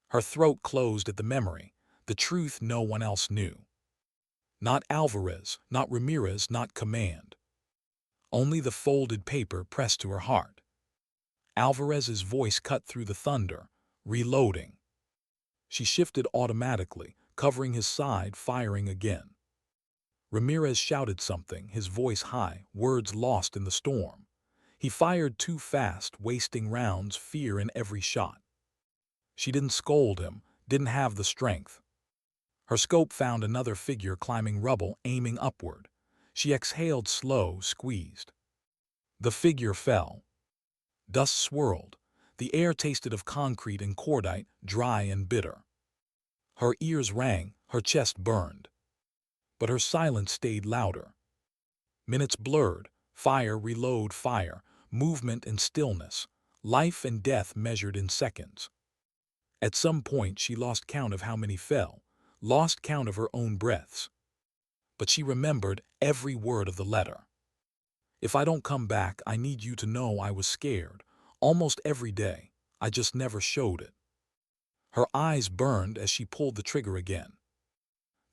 Her throat closed at the memory, the truth no one else knew. Not Alvarez, not Ramirez, not command. Only the folded paper pressed to her heart. Alvarez's voice cut through the thunder, reloading. She shifted automatically, covering his side, firing again. Ramirez shouted something, his voice high, words lost in the storm. He fired too fast, wasting rounds, fear in every shot. She didn't scold him, didn't have the strength. Her scope found another figure climbing rubble, aiming upward. She exhaled slow, squeezed. The figure fell. Dust swirled. The air tasted of concrete and cordite, dry and bitter. Her ears rang, her chest burned. But her silence stayed louder. Minutes blurred, fire, reload, fire, movement and stillness, life and death measured in seconds. At some point she lost count of how many fell, lost count of her own breaths. But she remembered every word of the letter. If I don't come back, I need you to know I was scared, almost every day. I just never showed it. Her eyes burned as she pulled the trigger again.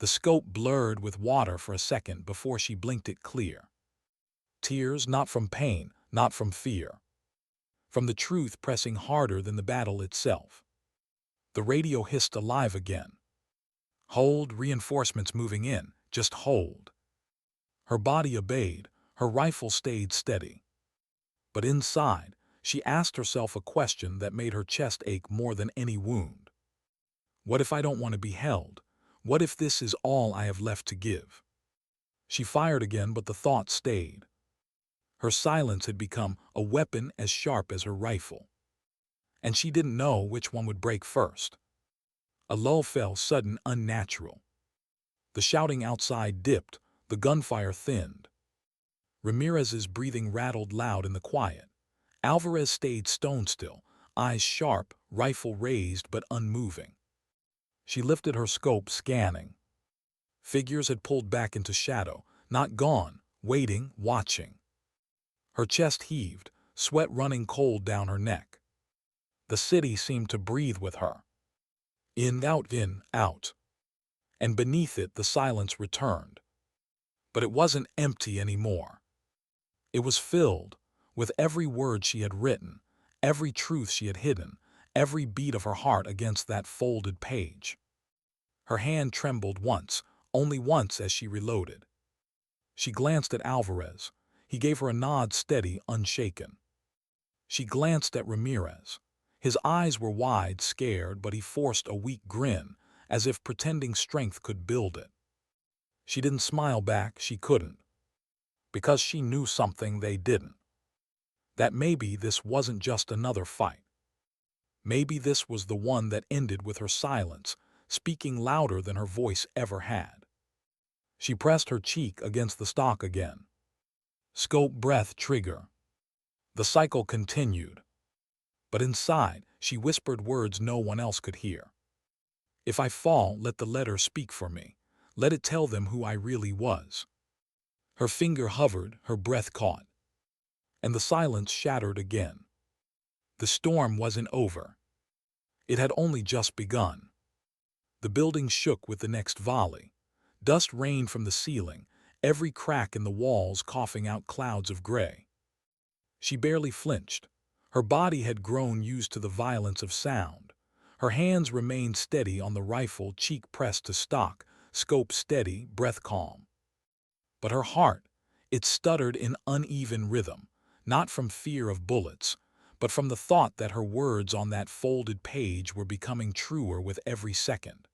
The scope blurred with water for a second before she blinked it clear. Tears not from pain, not from fear. From the truth pressing harder than the battle itself. The radio hissed alive again. Hold, reinforcements moving in, just hold. Her body obeyed, her rifle stayed steady. But inside, she asked herself a question that made her chest ache more than any wound. What if I don't want to be held? What if this is all I have left to give? She fired again, but the thought stayed. Her silence had become a weapon as sharp as her rifle. And she didn't know which one would break first. A lull fell, sudden, unnatural. The shouting outside dipped, the gunfire thinned. Ramirez's breathing rattled loud in the quiet. Alvarez stayed stone still, eyes sharp, rifle raised but unmoving. She lifted her scope, scanning. Figures had pulled back into shadow, not gone, waiting, watching. Her chest heaved, sweat running cold down her neck. The city seemed to breathe with her. In, out. And beneath it the silence returned. But it wasn't empty anymore. It was filled with every word she had written, every truth she had hidden, every beat of her heart against that folded page. Her hand trembled once, only once as she reloaded. She glanced at Alvarez. He gave her a nod, steady, unshaken. She glanced at Ramirez. His eyes were wide, scared, but he forced a weak grin, as if pretending strength could build it. She didn't smile back, she couldn't. Because she knew something they didn't. That maybe this wasn't just another fight. Maybe this was the one that ended with her silence, speaking louder than her voice ever had. She pressed her cheek against the stock again. Scope, breath, trigger. The cycle continued. But inside, she whispered words no one else could hear. If I fall, let the letter speak for me. Let it tell them who I really was. Her finger hovered, her breath caught. And the silence shattered again. The storm wasn't over. It had only just begun. The building shook with the next volley. Dust rained from the ceiling, every crack in the walls coughing out clouds of gray. She barely flinched. Her body had grown used to the violence of sound. Her hands remained steady on the rifle, cheek pressed to stock, scope steady, breath calm. But her heart, it stuttered in uneven rhythm, not from fear of bullets, but from the thought that her words on that folded page were becoming truer with every second.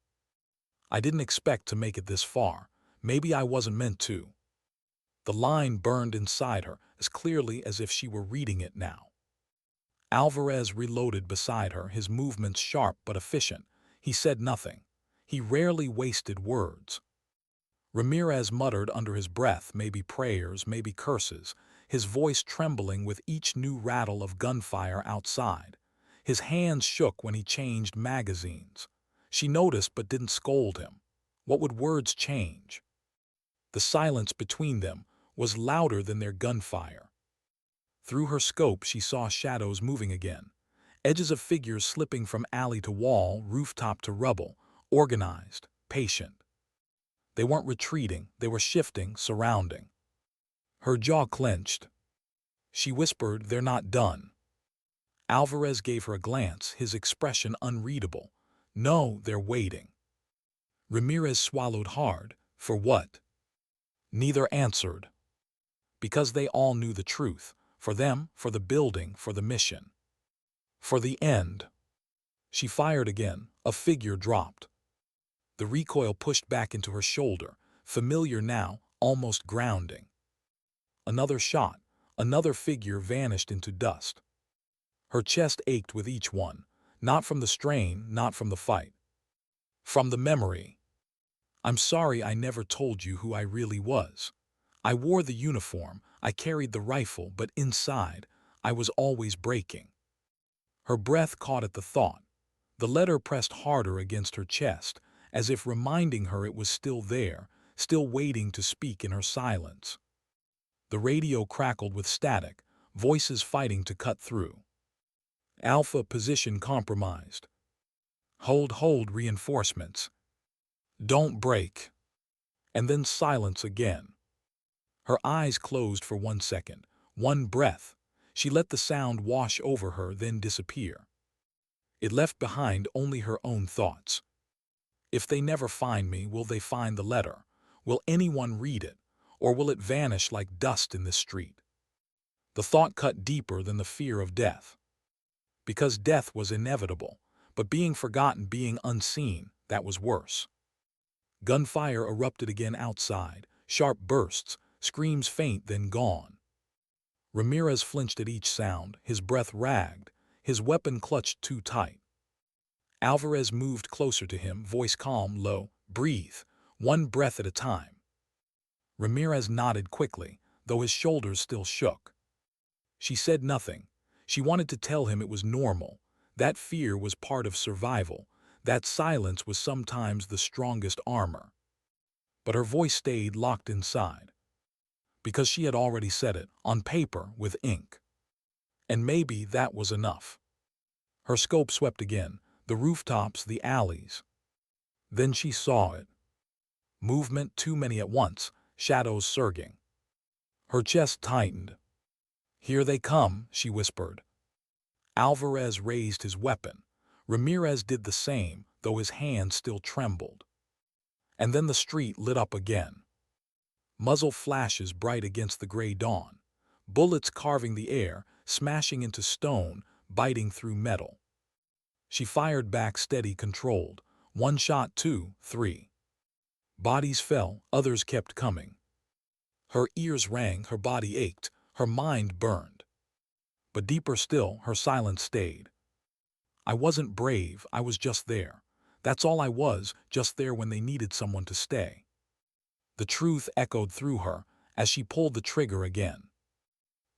I didn't expect to make it this far. Maybe I wasn't meant to. The line burned inside her as clearly as if she were reading it now. Alvarez reloaded beside her, his movements sharp but efficient. He said nothing. He rarely wasted words. Ramirez muttered under his breath, maybe prayers, maybe curses, his voice trembling with each new rattle of gunfire outside. His hands shook when he changed magazines. She noticed but didn't scold him. What would words change? The silence between them was louder than their gunfire. Through her scope she saw shadows moving again, edges of figures slipping from alley to wall, rooftop to rubble, organized, patient. They weren't retreating, they were shifting, surrounding. Her jaw clenched. She whispered, "They're not done." Alvarez gave her a glance, his expression unreadable. "No, they're waiting." Ramirez swallowed hard. For what? Neither answered. Because they all knew the truth. For them, for the building, for the mission. For the end. She fired again. A figure dropped. The recoil pushed back into her shoulder, familiar now, almost grounding. Another shot. Another figure vanished into dust. Her chest ached with each one, not from the strain, not from the fight. From the memory. "I'm sorry I never told you who I really was. I wore the uniform, I carried the rifle, but inside, I was always breaking." Her breath caught at the thought. The letter pressed harder against her chest, as if reminding her it was still there, still waiting to speak in her silence. The radio crackled with static, voices fighting to cut through. "Alpha position compromised. Hold reinforcements. Don't break." And then silence again. Her eyes closed for 1 second, one breath. She let the sound wash over her, then disappear. It left behind only her own thoughts. If they never find me, will they find the letter? Will anyone read it? Or will it vanish like dust in this street? The thought cut deeper than the fear of death. Because death was inevitable, but being forgotten, being unseen, that was worse. Gunfire erupted again outside, sharp bursts, screams faint then gone. Ramirez flinched at each sound, his breath ragged, his weapon clutched too tight. Alvarez moved closer to him, voice calm, low. "Breathe, one breath at a time." Ramirez nodded quickly, though his shoulders still shook. She said nothing. She wanted to tell him it was normal. That fear was part of survival. That silence was sometimes the strongest armor. But her voice stayed locked inside. Because she had already said it, on paper, with ink. And maybe that was enough. Her scope swept again, the rooftops, the alleys. Then she saw it. Movement, too many at once, shadows surging. Her chest tightened. "Here they come," she whispered. Alvarez raised his weapon. Ramirez did the same, though his hand still trembled. And then the street lit up again. Muzzle flashes bright against the gray dawn. Bullets carving the air, smashing into stone, biting through metal. She fired back, steady, controlled. One shot, two, three. Bodies fell, others kept coming. Her ears rang, her body ached, her mind burned. But deeper still, her silence stayed. "I wasn't brave, I was just there. That's all I was, just there when they needed someone to stay." The truth echoed through her as she pulled the trigger again.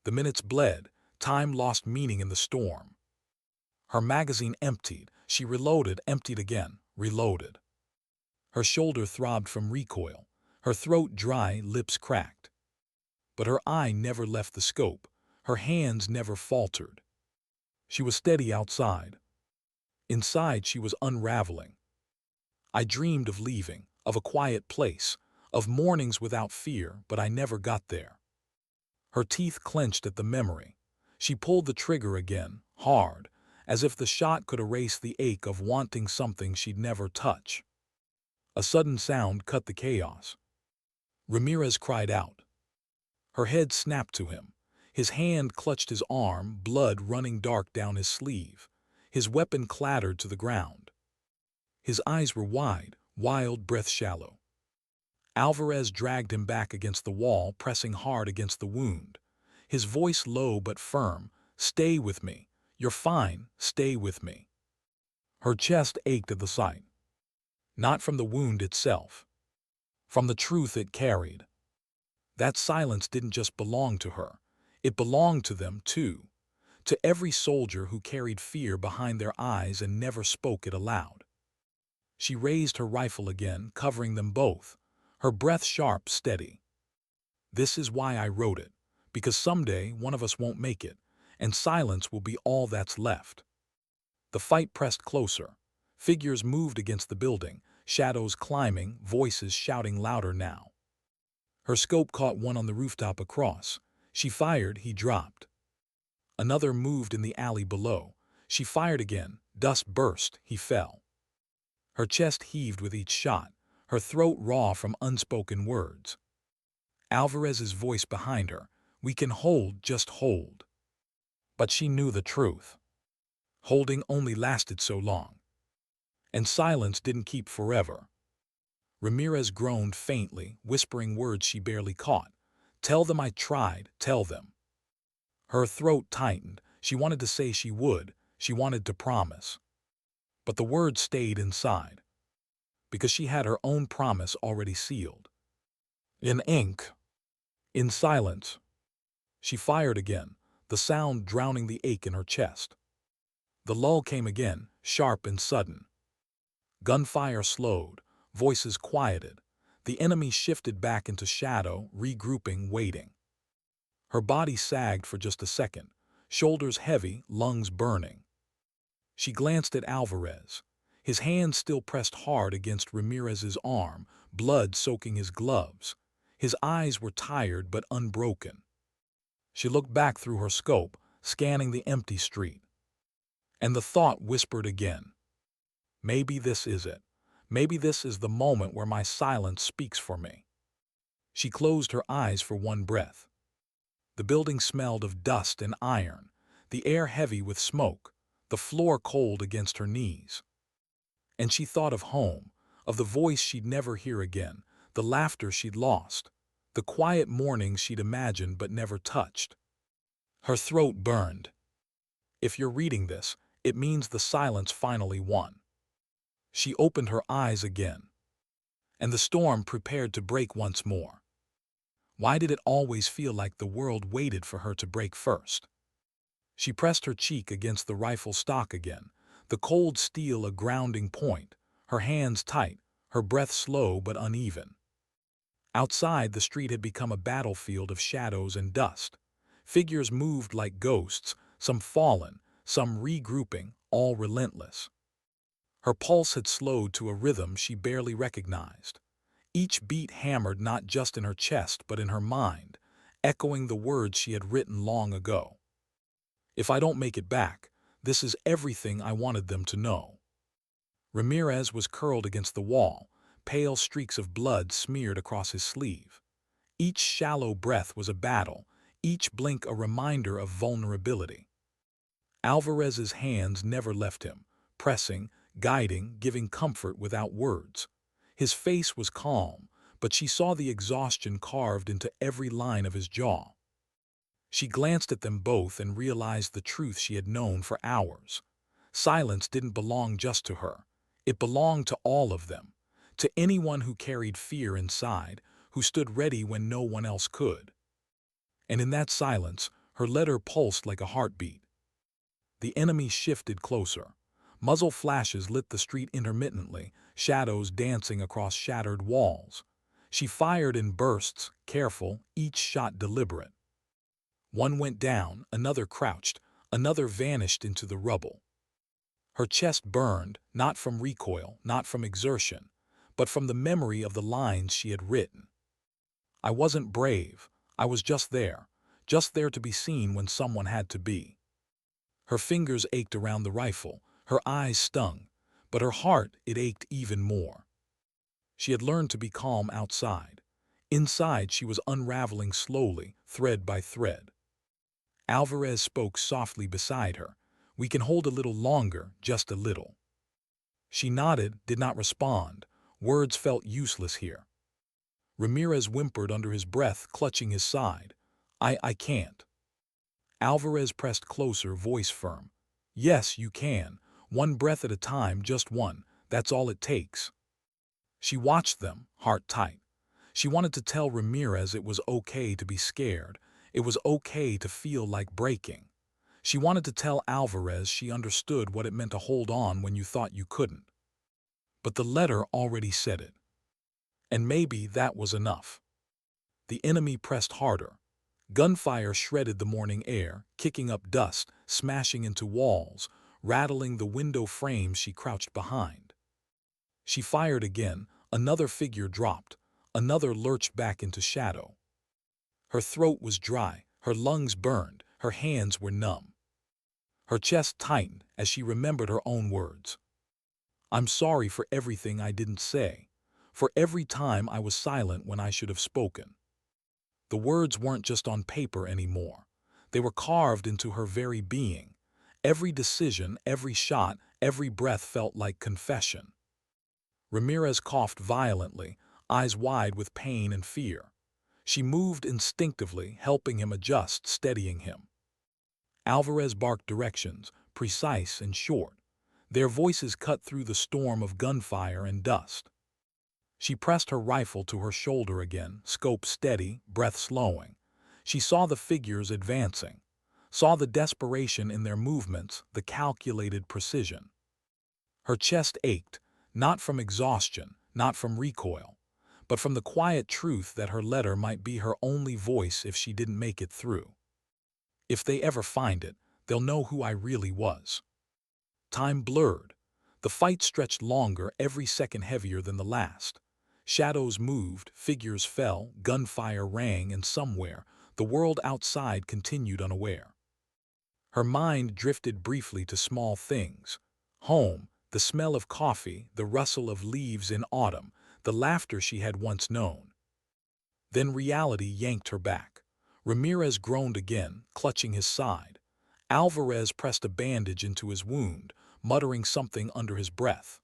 The minutes bled, time lost meaning in the storm. Her magazine emptied, she reloaded, emptied again, reloaded. Her shoulder throbbed from recoil, her throat dry, lips cracked. But her eye never left the scope, her hands never faltered. She was steady outside. Inside she was unraveling. "I dreamed of leaving, of a quiet place, of mornings without fear, but I never got there." Her teeth clenched at the memory. She pulled the trigger again, hard, as if the shot could erase the ache of wanting something she'd never touch. A sudden sound cut the chaos. Ramirez cried out. Her head snapped to him. His hand clutched his arm, blood running dark down his sleeve. His weapon clattered to the ground. His eyes were wide, wild, breath shallow. Alvarez dragged him back against the wall, pressing hard against the wound. His voice low but firm. "Stay with me. You're fine. Stay with me." Her chest ached at the sight. Not from the wound itself. from the truth it carried. That silence didn't just belong to her. It belonged to them, too. To every soldier who carried fear behind their eyes and never spoke it aloud. She raised her rifle again, covering them both, her breath sharp, steady. This is why I wrote it, because someday one of us won't make it, and silence will be all that's left. The fight pressed closer. Figures moved against the building, shadows climbing, voices shouting louder now. Her scope caught one on the rooftop across. She fired, he dropped. Another moved in the alley below. She fired again. Dust burst, he fell. Her chest heaved with each shot, her throat raw from unspoken words. Alvarez's voice behind her, "We can hold, just hold." But she knew the truth. Holding only lasted so long. And silence didn't keep forever. Ramirez groaned faintly, whispering words she barely caught. "Tell them I tried, tell them." Her throat tightened. She wanted to say she would. She wanted to promise. But the words stayed inside. Because she had her own promise already sealed. In ink. In silence. She fired again, the sound drowning the ache in her chest. The lull came again, sharp and sudden. Gunfire slowed, voices quieted. The enemy shifted back into shadow, regrouping, waiting. Her body sagged for just a second, shoulders heavy, lungs burning. She glanced at Alvarez, his hand still pressed hard against Ramirez's arm, blood soaking his gloves. His eyes were tired but unbroken. She looked back through her scope, scanning the empty street. And the thought whispered again. Maybe this is it. Maybe this is the moment where my silence speaks for me. She closed her eyes for one breath. The building smelled of dust and iron, the air heavy with smoke, the floor cold against her knees. And she thought of home, of the voice she'd never hear again, the laughter she'd lost, the quiet mornings she'd imagined but never touched. Her throat burned. If you're reading this, it means the silence finally won. She opened her eyes again. And the storm prepared to break once more. Why did it always feel like the world waited for her to break first? She pressed her cheek against the rifle stock again, the cold steel a grounding point, her hands tight, her breath slow but uneven. Outside, the street had become a battlefield of shadows and dust. Figures moved like ghosts, some fallen, some regrouping, all relentless. Her pulse had slowed to a rhythm she barely recognized. Each beat hammered not just in her chest but in her mind, echoing the words she had written long ago. If I don't make it back, this is everything I wanted them to know. Ramirez was curled against the wall, pale streaks of blood smeared across his sleeve. Each shallow breath was a battle, each blink a reminder of vulnerability. Alvarez's hands never left him, pressing, guiding, giving comfort without words. His face was calm, but she saw the exhaustion carved into every line of his jaw. She glanced at them both and realized the truth she had known for hours. Silence didn't belong just to her. It belonged to all of them, to anyone who carried fear inside, who stood ready when no one else could. And in that silence, her letter pulsed like a heartbeat. The enemy shifted closer. Muzzle flashes lit the street intermittently, shadows dancing across shattered walls. She fired in bursts, careful, each shot deliberate. One went down, another crouched, another vanished into the rubble. Her chest burned, not from recoil, not from exertion, but from the memory of the lines she had written. I wasn't brave. I was just there to be seen when someone had to be. Her fingers ached around the rifle, her eyes stung, but her heart, it ached even more. She had learned to be calm outside. Inside, she was unraveling slowly, thread by thread. Alvarez spoke softly beside her. We can hold a little longer, just a little. She nodded, did not respond. Words felt useless here. Ramirez whimpered under his breath, clutching his side. I can't. Alvarez pressed closer, voice firm. Yes, you can. One breath at a time, just one. That's all it takes. She watched them, heart tight. She wanted to tell Ramirez it was okay to be scared. It was okay to feel like breaking. She wanted to tell Alvarez she understood what it meant to hold on when you thought you couldn't. But the letter already said it. And maybe that was enough. The enemy pressed harder. Gunfire shredded the morning air, kicking up dust, smashing into walls, rattling the window frames she crouched behind. She fired again, another figure dropped, another lurched back into shadow. Her throat was dry, her lungs burned, her hands were numb. Her chest tightened as she remembered her own words. I'm sorry for everything I didn't say, for every time I was silent when I should have spoken. The words weren't just on paper anymore. They were carved into her very being. Every decision, every shot, every breath felt like confession. Ramirez coughed violently, eyes wide with pain and fear. She moved instinctively, helping him adjust, steadying him. Alvarez barked directions, precise and short. Their voices cut through the storm of gunfire and dust. She pressed her rifle to her shoulder again, scope steady, breath slowing. She saw the figures advancing, saw the desperation in their movements, the calculated precision. Her chest ached, not from exhaustion, not from recoil, but from the quiet truth that her letter might be her only voice if she didn't make it through. If they ever find it, they'll know who I really was. Time blurred. The fight stretched longer, every second heavier than the last. Shadows moved, figures fell, gunfire rang, and somewhere, the world outside continued unaware. Her mind drifted briefly to small things. Home, the smell of coffee, the rustle of leaves in autumn, the laughter she had once known. Then reality yanked her back. Ramirez groaned again, clutching his side. Alvarez pressed a bandage into his wound, muttering something under his breath.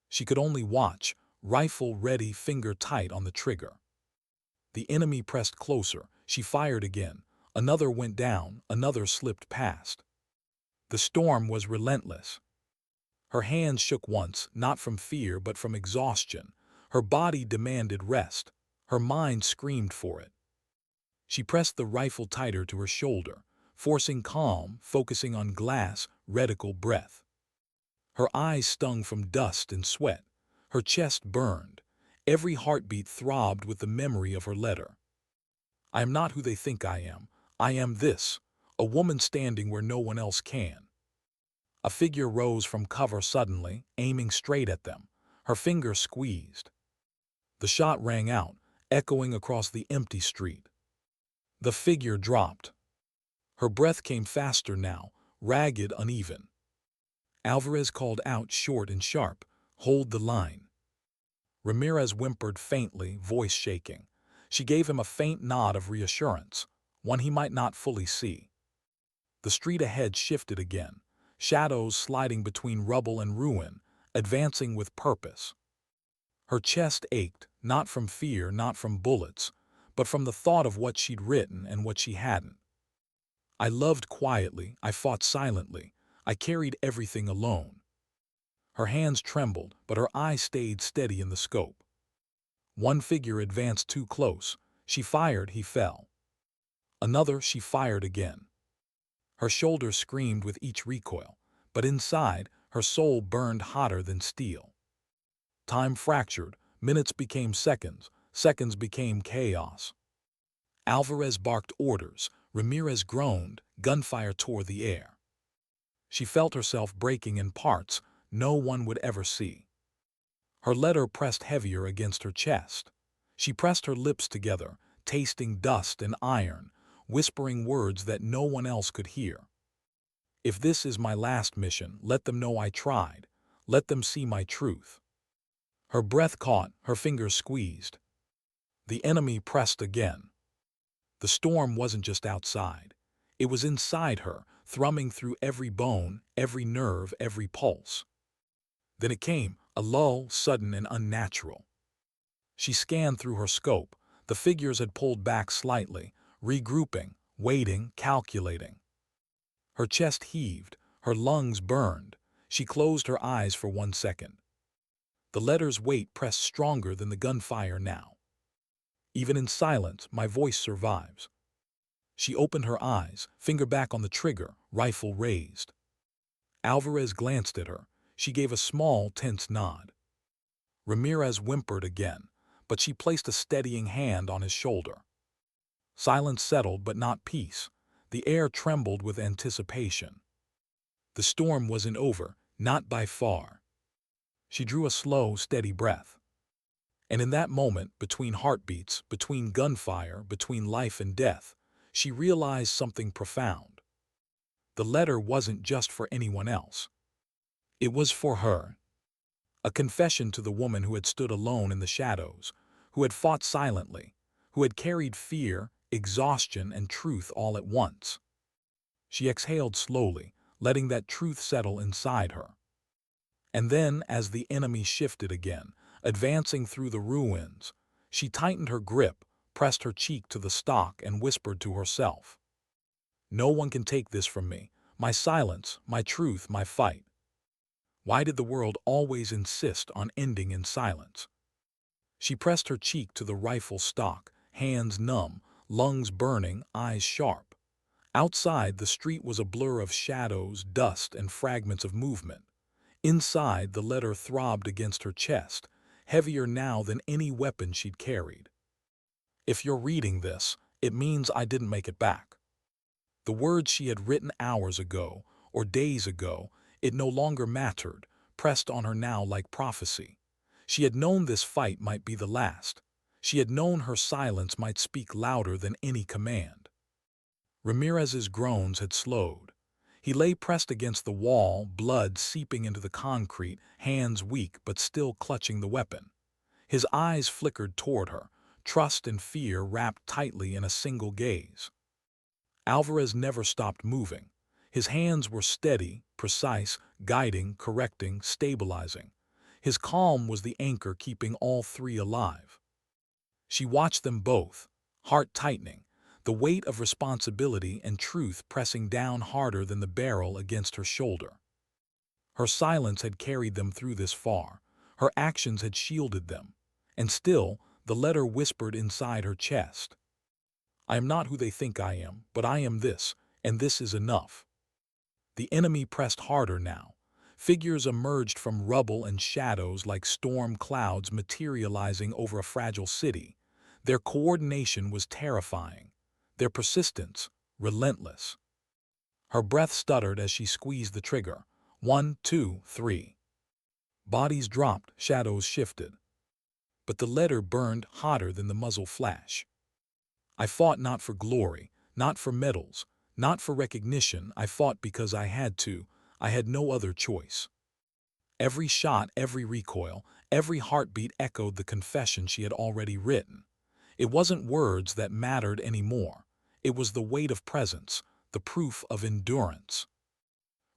She could only watch, rifle ready, finger tight on the trigger. The enemy pressed closer. She fired again. Another went down, another slipped past. The storm was relentless. Her hands shook once, not from fear but from exhaustion. Her body demanded rest. Her mind screamed for it. She pressed the rifle tighter to her shoulder, forcing calm, focusing on glass, reticle breath. Her eyes stung from dust and sweat. Her chest burned. Every heartbeat throbbed with the memory of her letter. I am not who they think I am. I am this, a woman standing where no one else can. A figure rose from cover suddenly, aiming straight at them. Her fingers squeezed. The shot rang out, echoing across the empty street. The figure dropped. Her breath came faster now, ragged, uneven. Alvarez called out short and sharp, "Hold the line." Ramirez whimpered faintly, voice shaking. She gave him a faint nod of reassurance, one he might not fully see. The street ahead shifted again, shadows sliding between rubble and ruin, advancing with purpose. Her chest ached, not from fear, not from bullets, but from the thought of what she'd written and what she hadn't. I loved quietly, I fought silently, I carried everything alone. Her hands trembled, but her eyes stayed steady in the scope. One figure advanced too close. She fired, he fell. Another, she fired again. Her shoulders screamed with each recoil, but inside, her soul burned hotter than steel. Time fractured, minutes became seconds, seconds became chaos. Alvarez barked orders, Ramirez groaned, gunfire tore the air. She felt herself breaking in parts no one would ever see. Her letter pressed heavier against her chest. She pressed her lips together, tasting dust and iron, whispering words that no one else could hear. If this is my last mission, let them know I tried. Let them see my truth. Her breath caught, her fingers squeezed. The enemy pressed again. The storm wasn't just outside. It was inside her, thrumming through every bone, every nerve, every pulse. Then it came, a lull, sudden and unnatural. She scanned through her scope. The figures had pulled back slightly, regrouping, waiting, calculating. Her chest heaved, her lungs burned. She closed her eyes for 1 second. The letter's weight pressed stronger than the gunfire now. Even in silence, my voice survives. She opened her eyes, finger back on the trigger, rifle raised. Alvarez glanced at her. She gave a small, tense nod. Ramirez whimpered again, but she placed a steadying hand on his shoulder. Silence settled, but not peace. The air trembled with anticipation. The storm wasn't over, not by far. She drew a slow, steady breath. And in that moment, between heartbeats, between gunfire, between life and death, she realized something profound. The letter wasn't just for anyone else. It was for her. A confession to the woman who had stood alone in the shadows, who had fought silently, who had carried fear, exhaustion, and truth all at once. She exhaled slowly, letting that truth settle inside her. And then, as the enemy shifted again, advancing through the ruins, she tightened her grip, pressed her cheek to the stock, and whispered to herself, "No one can take this from me, my silence, my truth, my fight." Why did the world always insist on ending in silence? She pressed her cheek to the rifle stock, hands numb, lungs burning, eyes sharp. Outside, the street was a blur of shadows, dust, and fragments of movement. Inside, the letter throbbed against her chest, heavier now than any weapon she'd carried. "If you're reading this, it means I didn't make it back." The words she had written hours ago, or days ago, it no longer mattered, pressed on her now like prophecy. She had known this fight might be the last. She had known her silence might speak louder than any command. Ramirez's groans had slowed. He lay pressed against the wall, blood seeping into the concrete, hands weak but still clutching the weapon. His eyes flickered toward her, trust and fear wrapped tightly in a single gaze. Alvarez never stopped moving. His hands were steady, precise, guiding, correcting, stabilizing. His calm was the anchor keeping all three alive. She watched them both, heart tightening, the weight of responsibility and truth pressing down harder than the barrel against her shoulder. Her silence had carried them through this far. Her actions had shielded them. And still, the letter whispered inside her chest, "I am not who they think I am, but I am this, and this is enough." The enemy pressed harder now. Figures emerged from rubble and shadows like storm clouds materializing over a fragile city. Their coordination was terrifying. Their persistence, relentless. Her breath stuttered as she squeezed the trigger. 1, 2, 3. Bodies dropped, shadows shifted. But the letter burned hotter than the muzzle flash. "I fought not for glory, not for medals, not for recognition. I fought because I had to. I had no other choice." Every shot, every recoil, every heartbeat echoed the confession she had already written. It wasn't words that mattered anymore. It was the weight of presence, the proof of endurance.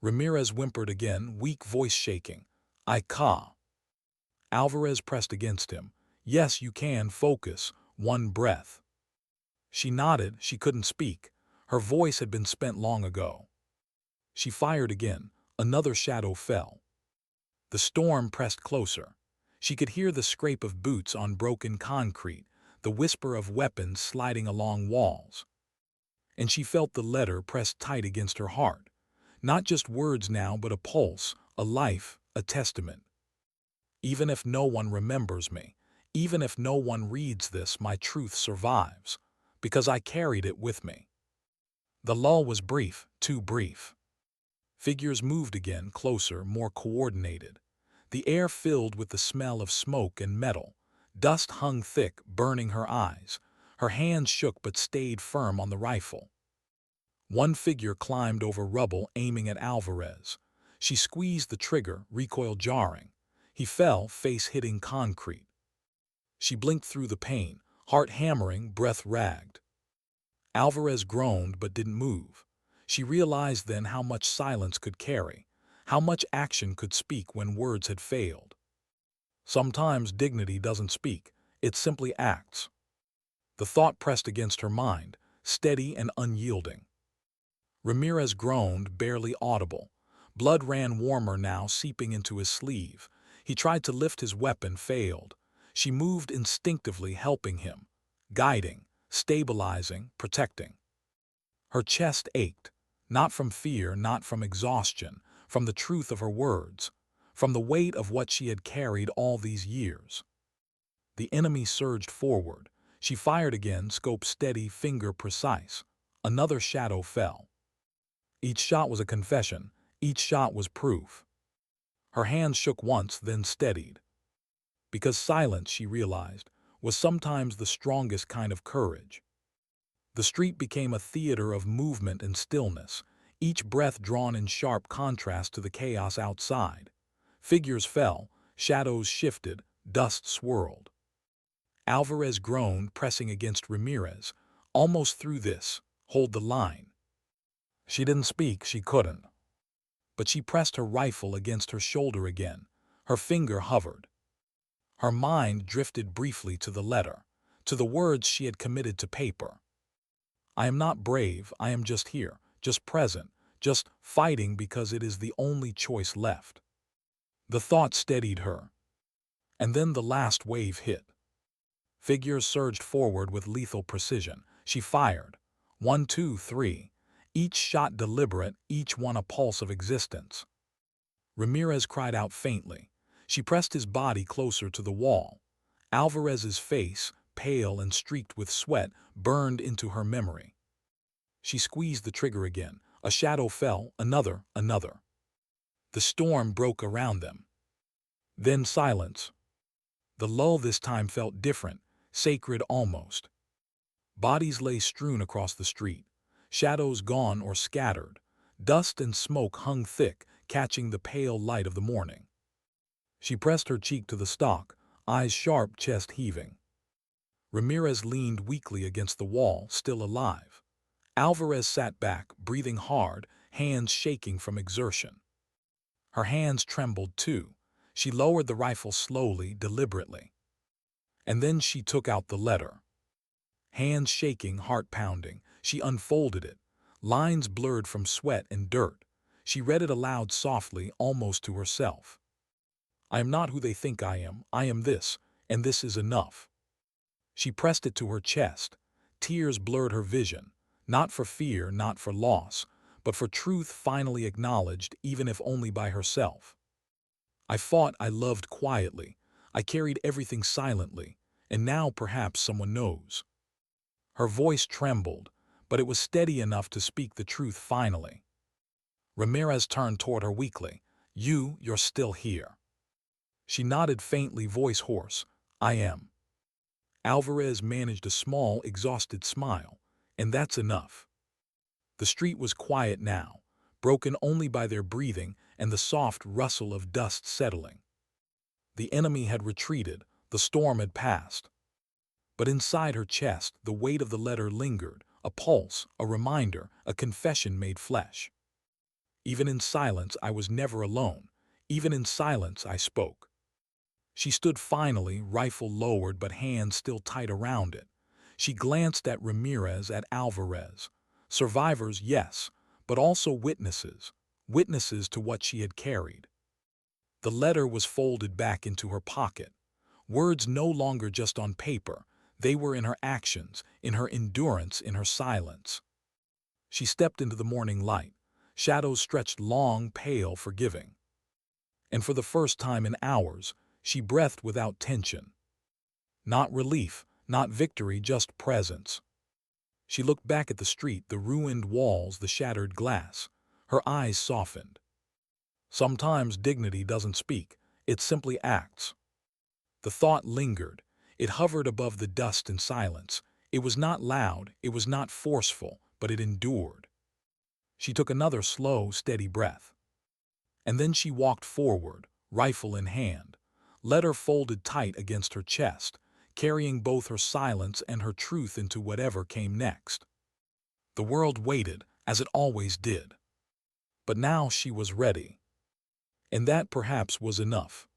Ramirez whimpered again, weak voice shaking, "I ca." Alvarez pressed against him. "Yes, you can. Focus. One breath." She nodded. She couldn't speak. Her voice had been spent long ago. She fired again. Another shadow fell. The storm pressed closer. She could hear the scrape of boots on broken concrete, the whisper of weapons sliding along walls. And she felt the letter pressed tight against her heart. Not just words now, but a pulse, a life, a testament. "Even if no one remembers me, even if no one reads this, my truth survives, because I carried it with me." The lull was brief, too brief. Figures moved again, closer, more coordinated. The air filled with the smell of smoke and metal. Dust hung thick, burning her eyes. Her hands shook but stayed firm on the rifle. One figure climbed over rubble, aiming at Alvarez. She squeezed the trigger, recoil jarring. He fell, face hitting concrete. She blinked through the pain, heart hammering, breath ragged. Alvarez groaned but didn't move. She realized then how much silence could carry, how much action could speak when words had failed. Sometimes dignity doesn't speak, it simply acts. The thought pressed against her mind, steady and unyielding. Ramirez groaned, barely audible. Blood ran warmer now, seeping into his sleeve. He tried to lift his weapon, failed. She moved instinctively, helping him. guiding, stabilizing, protecting. Her chest ached, not from fear, not from exhaustion, from the truth of her words, from the weight of what she had carried all these years. The enemy surged forward. She fired again, scope steady, finger precise. Another shadow fell. Each shot was a confession. Each shot was proof. Her hands shook once, then steadied. Because silence, she realized, was sometimes the strongest kind of courage. The street became a theater of movement and stillness, each breath drawn in sharp contrast to the chaos outside. Figures fell, shadows shifted, dust swirled. Alvarez groaned, pressing against Ramirez. Almost through this. Hold the line. She didn't speak, she couldn't. But she pressed her rifle against her shoulder again. Her finger hovered. Her mind drifted briefly to the letter, to the words she had committed to paper. I am not brave, I am just here, just present, just fighting because it is the only choice left. The thought steadied her. And then the last wave hit. Figures surged forward with lethal precision. She fired. 1, 2, 3. Each shot deliberate, each one a pulse of existence. Ramirez cried out faintly. She pressed his body closer to the wall. Alvarez's face, pale and streaked with sweat, burned into her memory. She squeezed the trigger again. A shadow fell, another. The storm broke around them. Then silence. The lull this time felt different, sacred almost. Bodies lay strewn across the street, shadows gone or scattered. Dust and smoke hung thick, catching the pale light of the morning. She pressed her cheek to the stock, eyes sharp, chest heaving. Ramirez leaned weakly against the wall, still alive. Alvarez sat back, breathing hard, hands shaking from exertion. Her hands trembled too. She lowered the rifle slowly, deliberately. And then she took out the letter. Hands shaking, heart pounding, she unfolded it. Lines blurred from sweat and dirt. She read it aloud softly, almost to herself. I am not who they think I am this, and this is enough. She pressed it to her chest. Tears blurred her vision, not for fear, not for loss, but for truth finally acknowledged, even if only by herself. I fought, I loved quietly, I carried everything silently, and now perhaps someone knows. Her voice trembled, but it was steady enough to speak the truth finally. Ramirez turned toward her weakly. You're still here. She nodded faintly, voice hoarse. I am. Alvarez managed a small, exhausted smile, and that's enough. The street was quiet now, broken only by their breathing and the soft rustle of dust settling. The enemy had retreated, the storm had passed. But inside her chest, the weight of the letter lingered, a pulse, a reminder, a confession made flesh. Even in silence, I was never alone. Even in silence, I spoke. She stood finally, rifle lowered but hands still tight around it. She glanced at Ramirez, at Alvarez. Survivors, yes, but also witnesses, witnesses to what she had carried. The letter was folded back into her pocket. Words no longer just on paper. They were in her actions, in her endurance, in her silence. She stepped into the morning light. Shadows stretched long, pale, forgiving. And for the first time in hours, she breathed without tension. Not relief, not victory, just presence. She looked back at the street, the ruined walls, the shattered glass. Her eyes softened. Sometimes dignity doesn't speak, it simply acts. The thought lingered. It hovered above the dust and silence. It was not loud, it was not forceful, but it endured. She took another slow, steady breath. And then she walked forward, rifle in hand, letter folded tight against her chest, carrying both her silence and her truth into whatever came next. The world waited, as it always did. But now she was ready. And that perhaps was enough.